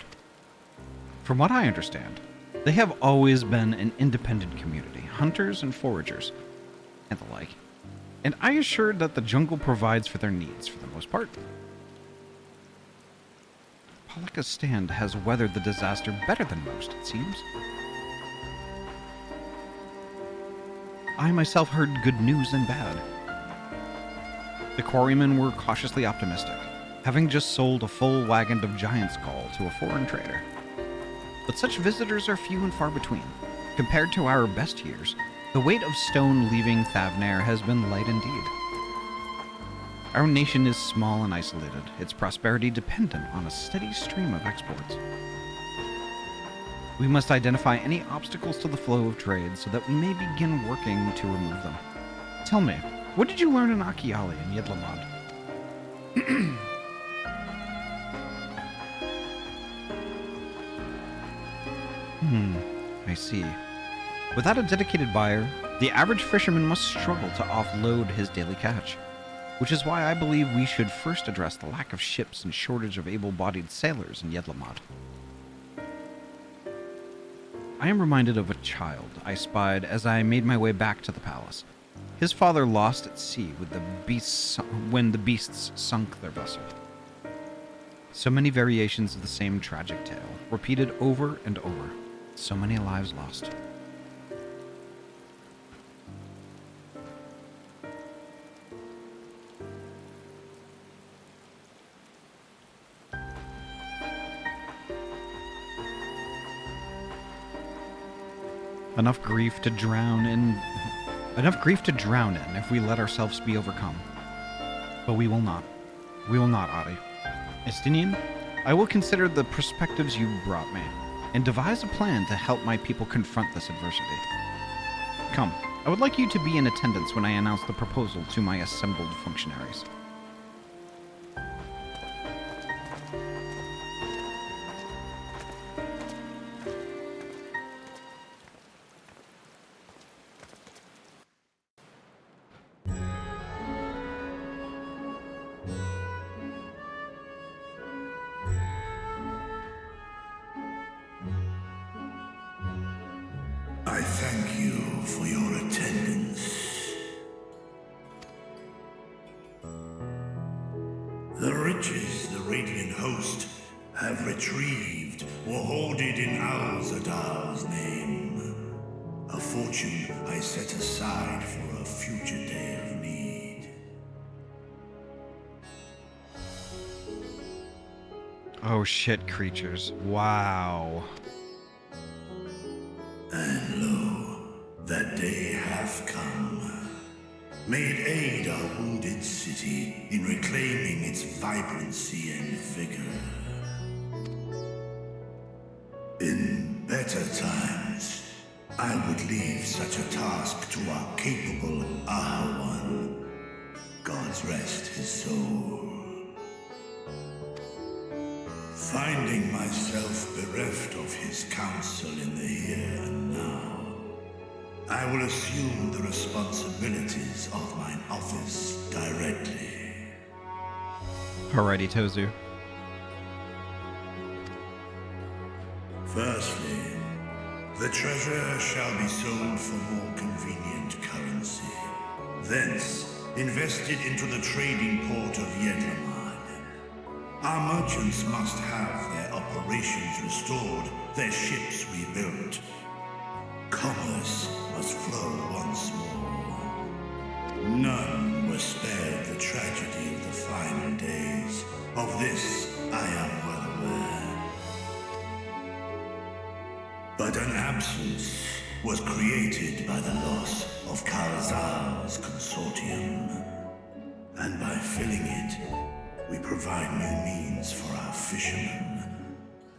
From what I understand, they have always been an independent community, hunters and foragers, and the like, and I assured that the jungle provides for their needs for the most part. Polika's stand has weathered the disaster better than most, it seems. I myself heard good news and bad. The quarrymen were cautiously optimistic, having just sold a full wagon of giant skull to a foreign trader. But such visitors are few and far between. Compared to our best years, the weight of stone leaving Thavnair has been light indeed. Our nation is small and isolated, its prosperity dependent on a steady stream of exports. We must identify any obstacles to the flow of trade so that we may begin working to remove them. Tell me, what did you learn in Akiali and Yedlamad? I see. Without a dedicated buyer, the average fisherman must struggle to offload his daily catch, which is why I believe we should first address the lack of ships and shortage of able-bodied sailors in Yedlamad. I am reminded of a child I spied as I made my way back to the palace. His father lost at sea with when the beasts sunk their vessel. So many variations of the same tragic tale, repeated over and over. So many lives lost. Enough grief to drown in if we let ourselves be overcome. But we will not. We will not, Ahty. Estinian, I will consider the perspectives you brought me, and devise a plan to help my people confront this adversity. Come, I would like you to be in attendance when I announce the proposal to my assembled functionaries. I thank you for your attendance. The riches the Radiant Host have retrieved were hoarded in Al-Zadar's name. A fortune I set aside for a future day of need. Oh shit, creatures. Wow. And lo, that day hath come. May it aid our wounded city in reclaiming its vibrancy and vigor. In better times, I would leave such a task to our capable Ahawan. God's rest his soul. Finding myself bereft of his counsel in the here and now, I will assume the responsibilities of mine office directly. Alrighty, Tozu. Firstly, the treasure shall be sold for more convenient currency. Thence, invested into the trading port of Yedlamad. Our merchants must have their operations restored, their ships rebuilt. Commerce must flow once more. None were spared the tragedy of the final days. Of this I am well aware. But an absence was created by the loss of Kalazar's consortium. And by filling it, we provide new means for our fishermen,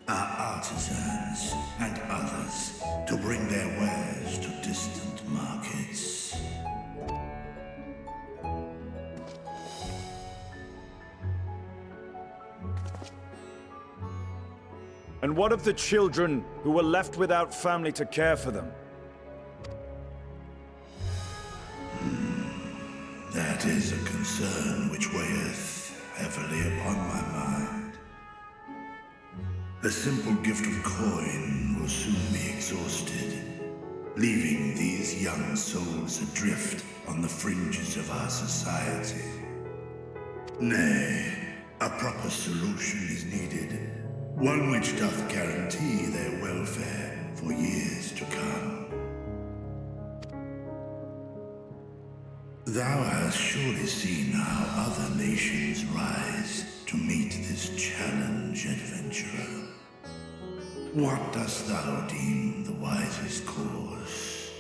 our artisans, and others to bring their wares to distant markets. And what of the children who were left without family to care for them? That is a concern which weigheth heavily upon my mind. The simple gift of coin will soon be exhausted, leaving these young souls adrift on the fringes of our society. Nay, a proper solution is needed. one which doth guarantee their welfare for years to come. Thou hast surely seen how other nations rise to meet this challenge, adventurer. What dost thou deem the wisest course?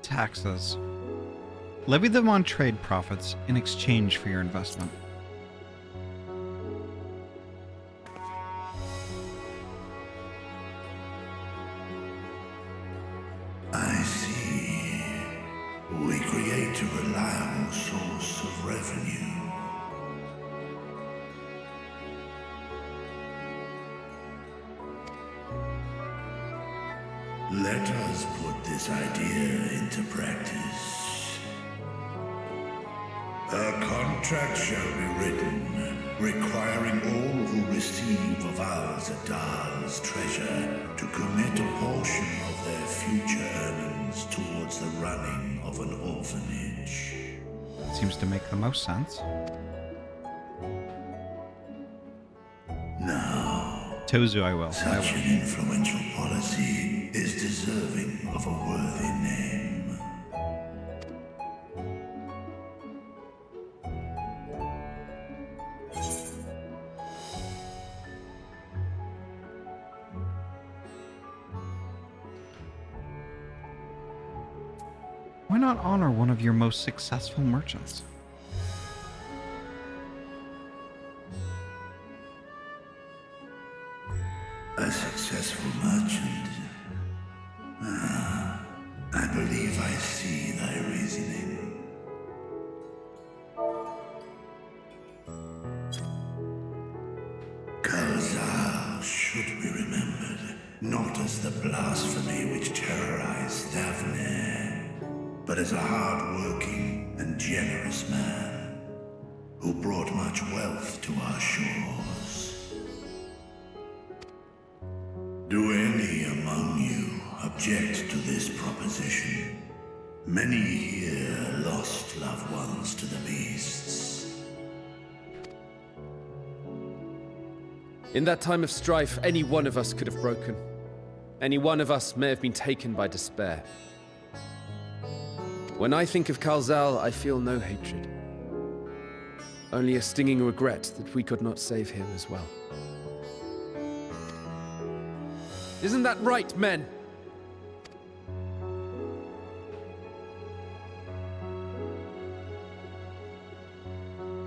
Taxes. Levy them on trade profits in exchange for your investment. I see. We create a reliable source of revenue. Let us put this idea into practice. A contract shall be written, requiring all who receive of our Zadal's treasure to commit a portion of their future earnings towards the running of an orphanage. Seems to make the most sense. Now, Tozu, I will. Such an influential policy is deserving of a worthy name. Why not honor one of your most successful merchants? A successful merchant. I believe I see thy reasoning. Kalzal should be remembered, not as the blasphemy which terrorized Thavne, but as a hard-working and generous man who brought much wealth to our shores. Do any among you object to this proposition? Many here lost loved ones to the beasts. In that time of strife, any one of us could have broken. Any one of us may have been taken by despair. When I think of Kalzal, I feel no hatred. Only a stinging regret that we could not save him as well. Isn't that right, men?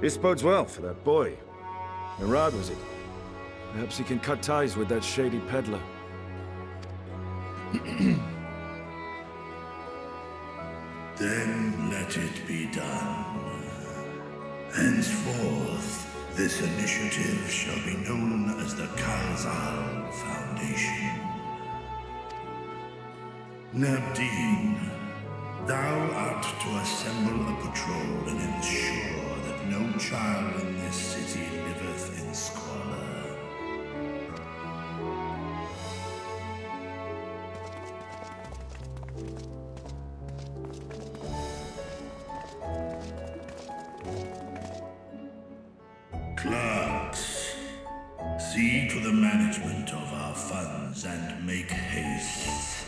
This bodes well for that boy. Murad, was it? Perhaps he can cut ties with that shady peddler. Then let it be done. Henceforth, this initiative shall be known as the Kalzal Foundation. Nabdeen, thou art to assemble a patrol and ensure that no child in this city liveth in squalor. Clerks, see to the management of our funds and make haste.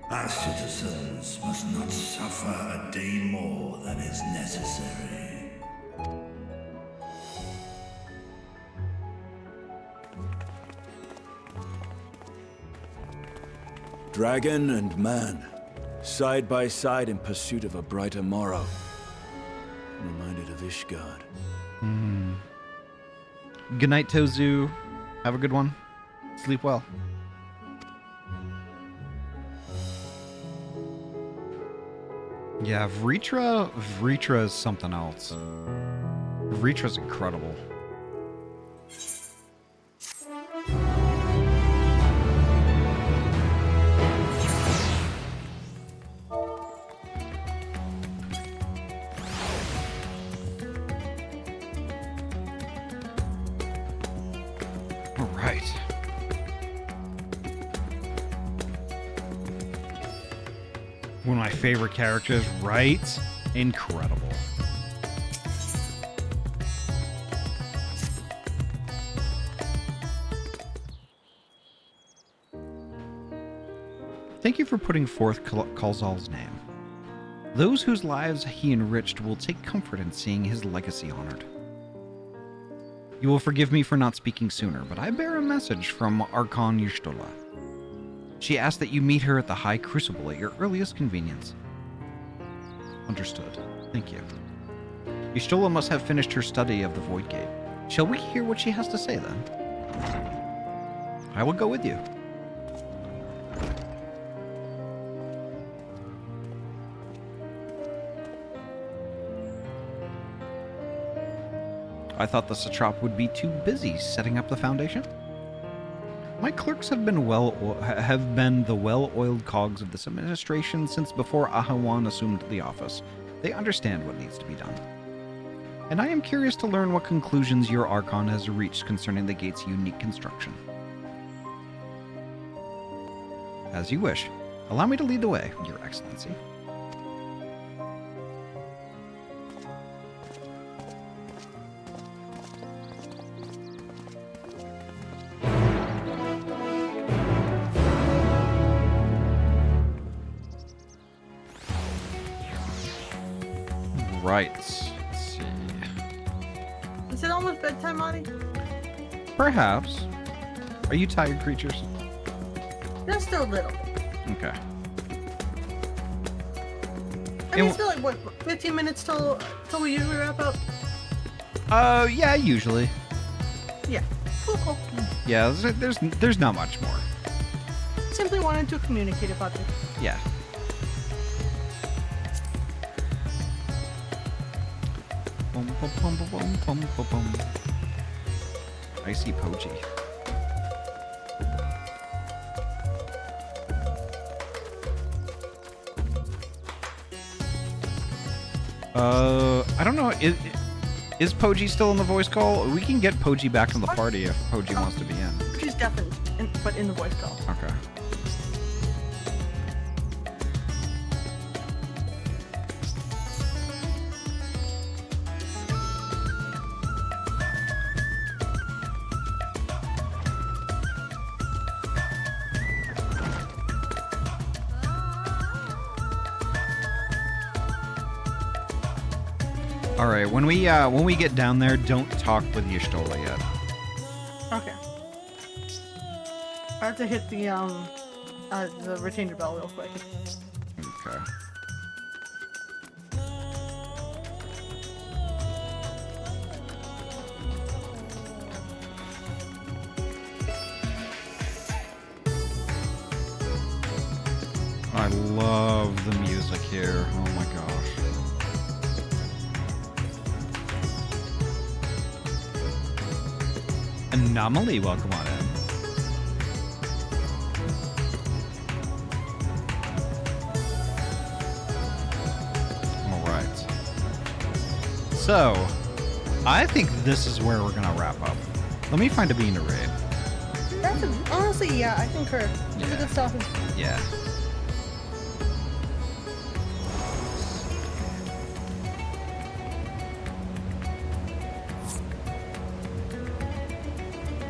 Our citizens must not suffer a day more than is necessary. Dragon and man, side by side in pursuit of a brighter morrow. I'm reminded of Ishgard. Good night, Tozu. Have a good one. Sleep well. Yeah, Vritra is something else. Vritra's incredible. right. One of my favorite characters, right? Incredible. Thank you for putting forth Kalzal's name. Those whose lives he enriched will take comfort in seeing his legacy honored. You will forgive me for not speaking sooner, but I bear a message from Archon Y'shtola. She asked that you meet her at the High Crucible at your earliest convenience. Understood. Thank you. Y'shtola must have finished her study of the Void Gate. Shall we hear what she has to say then? I will go with you. I thought the satrap would be too busy setting up the foundation. My clerks have been the well-oiled cogs of this administration since before Ahawan assumed the office. They understand what needs to be done. And I am curious to learn what conclusions your Archon has reached concerning the gate's unique construction. As you wish. Allow me to lead the way, Your Excellency. Right. Let's see. Is it almost bedtime, Ahty? Perhaps. Are you tired, creatures? Just a little. Okay. I mean, it's still like, what, 15 minutes till we usually wrap up? Yeah, usually. Yeah. Cool. Yeah, there's not much more. Simply wanted to communicate about it. Yeah. I see Poji. I don't know. Is Poji still in the voice call? We can get Poji back in the party if Poji wants to be in. Poji's definitely, but in the voice call. Okay. All right, when we get down there, don't talk with Y'shtola yet. Okay. I have to hit the retainer bell real quick. Okay. I love the music here. Oh my gosh. Anomaly, welcome on in. Alright. So, I think this is where we're gonna wrap up. Let me find a bean to raid. Honestly, yeah, I concur. Yeah. Good stuff. Yeah.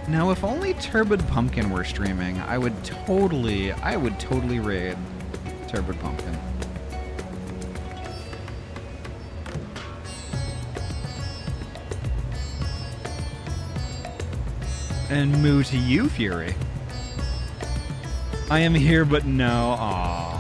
Now, if only Turbid Pumpkin were streaming, I would totally raid Turbid Pumpkin. And moo to you, Fury. I am here, but no. Aww.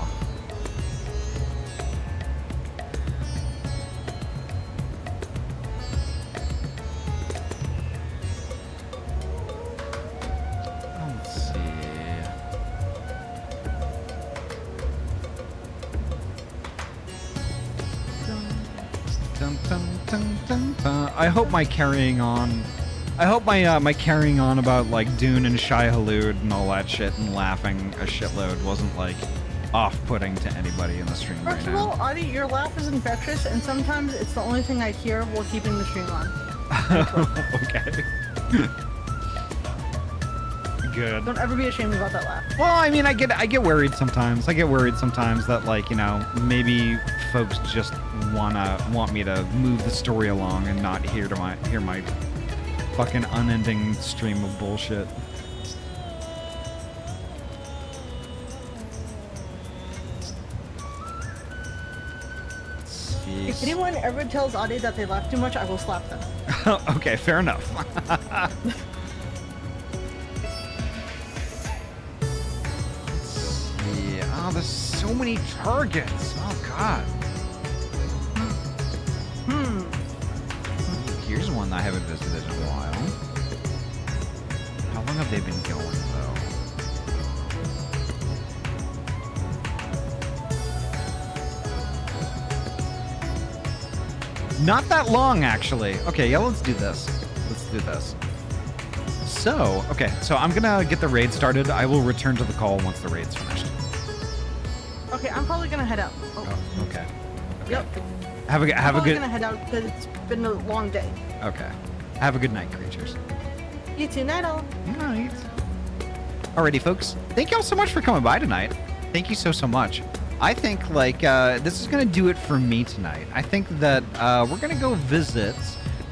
I hope my carrying on. I hope my carrying on about like Dune and Shai Hulud and all that shit and laughing a shitload wasn't like off-putting to anybody in the stream right now. First of all, Ahty, your laugh is infectious, and sometimes it's the only thing I hear while keeping the stream on. Okay. good. Don't ever be ashamed about that laugh. Well, I mean, I get worried sometimes. I get worried sometimes that, like, you know, maybe folks just want me to move the story along and not hear my fucking unending stream of bullshit. If anyone ever tells Ahty that they laugh too much, I will slap them. Okay, fair enough. Yeah, oh, there's so many targets. Oh, God. Here's one that I haven't visited in a while. How long have they been going, though? Not that long, actually. Okay, yeah, let's do this. Let's do this. So, okay, so I'm gonna get the raid started. I will return to the call once the raid's finished. Okay, I'm probably gonna head out. Oh, okay. Yep. Have a I'm good. probably gonna head out because it's been a long day. Okay. Have a good night, creatures. You too, night all. Night. Alrighty, folks. Thank y'all so much for coming by tonight. Thank you so much. I think like this is gonna do it for me tonight. I think that we're gonna go visit.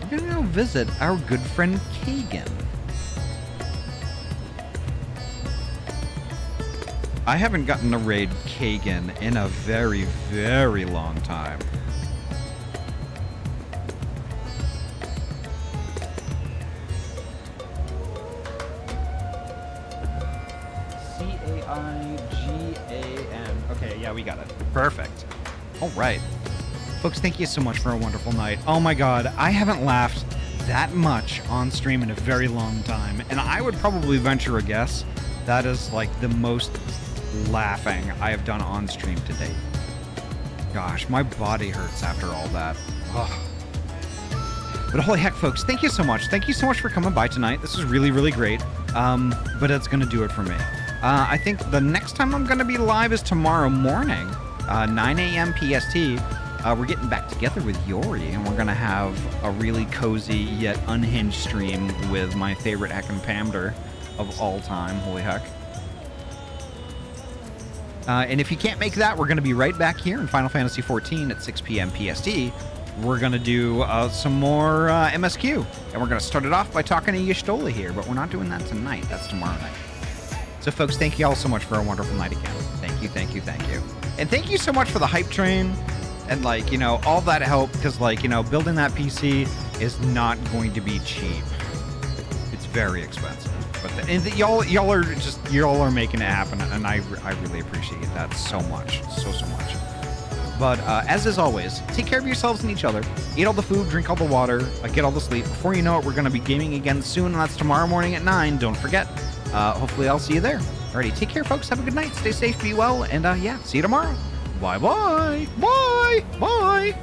We're gonna go visit our good friend Kagan. I haven't gotten to raid Kagan in a very, very long time. C-A-I-G-A-N. Okay, yeah, we got it. Perfect. All right. Folks, thank you so much for a wonderful night. Oh my God, I haven't laughed that much on stream in a very long time. And I would probably venture a guess that is like the most laughing I have done on stream to date. Gosh, my body hurts after all that. Ugh. But holy heck, folks, thank you so much. Thank you so much for coming by tonight. This is really, really great. But it's going to do it for me. I think the next time I'm going to be live is tomorrow morning, 9 a.m. PST. We're getting back together with Yori, and we're going to have a really cozy yet unhinged stream with my favorite heckin' Pamder of all time. Holy heck. And if you can't make that, we're going to be right back here in Final Fantasy XIV at 6 p.m. PST. We're going to do some more MSQ. And we're going to start it off by talking to Y'shtola here, but we're not doing that tonight. That's tomorrow night. So, folks, thank you all so much for a wonderful night again. Thank you, thank you, thank you. And thank you so much for the hype train and, like, you know, all that help, because, like, you know, building that PC is not going to be cheap. It's very expensive. But y'all are making it happen, and I really appreciate that so much, so much. But as is always, take care of yourselves and each other. Eat all the food, drink all the water, get all the sleep. Before you know it, we're going to be gaming again soon, and that's tomorrow morning at 9. Don't forget. Hopefully, I'll see you there. Alrighty, take care, folks. Have a good night. Stay safe, be well, and yeah, see you tomorrow. Bye-bye. Bye. Bye.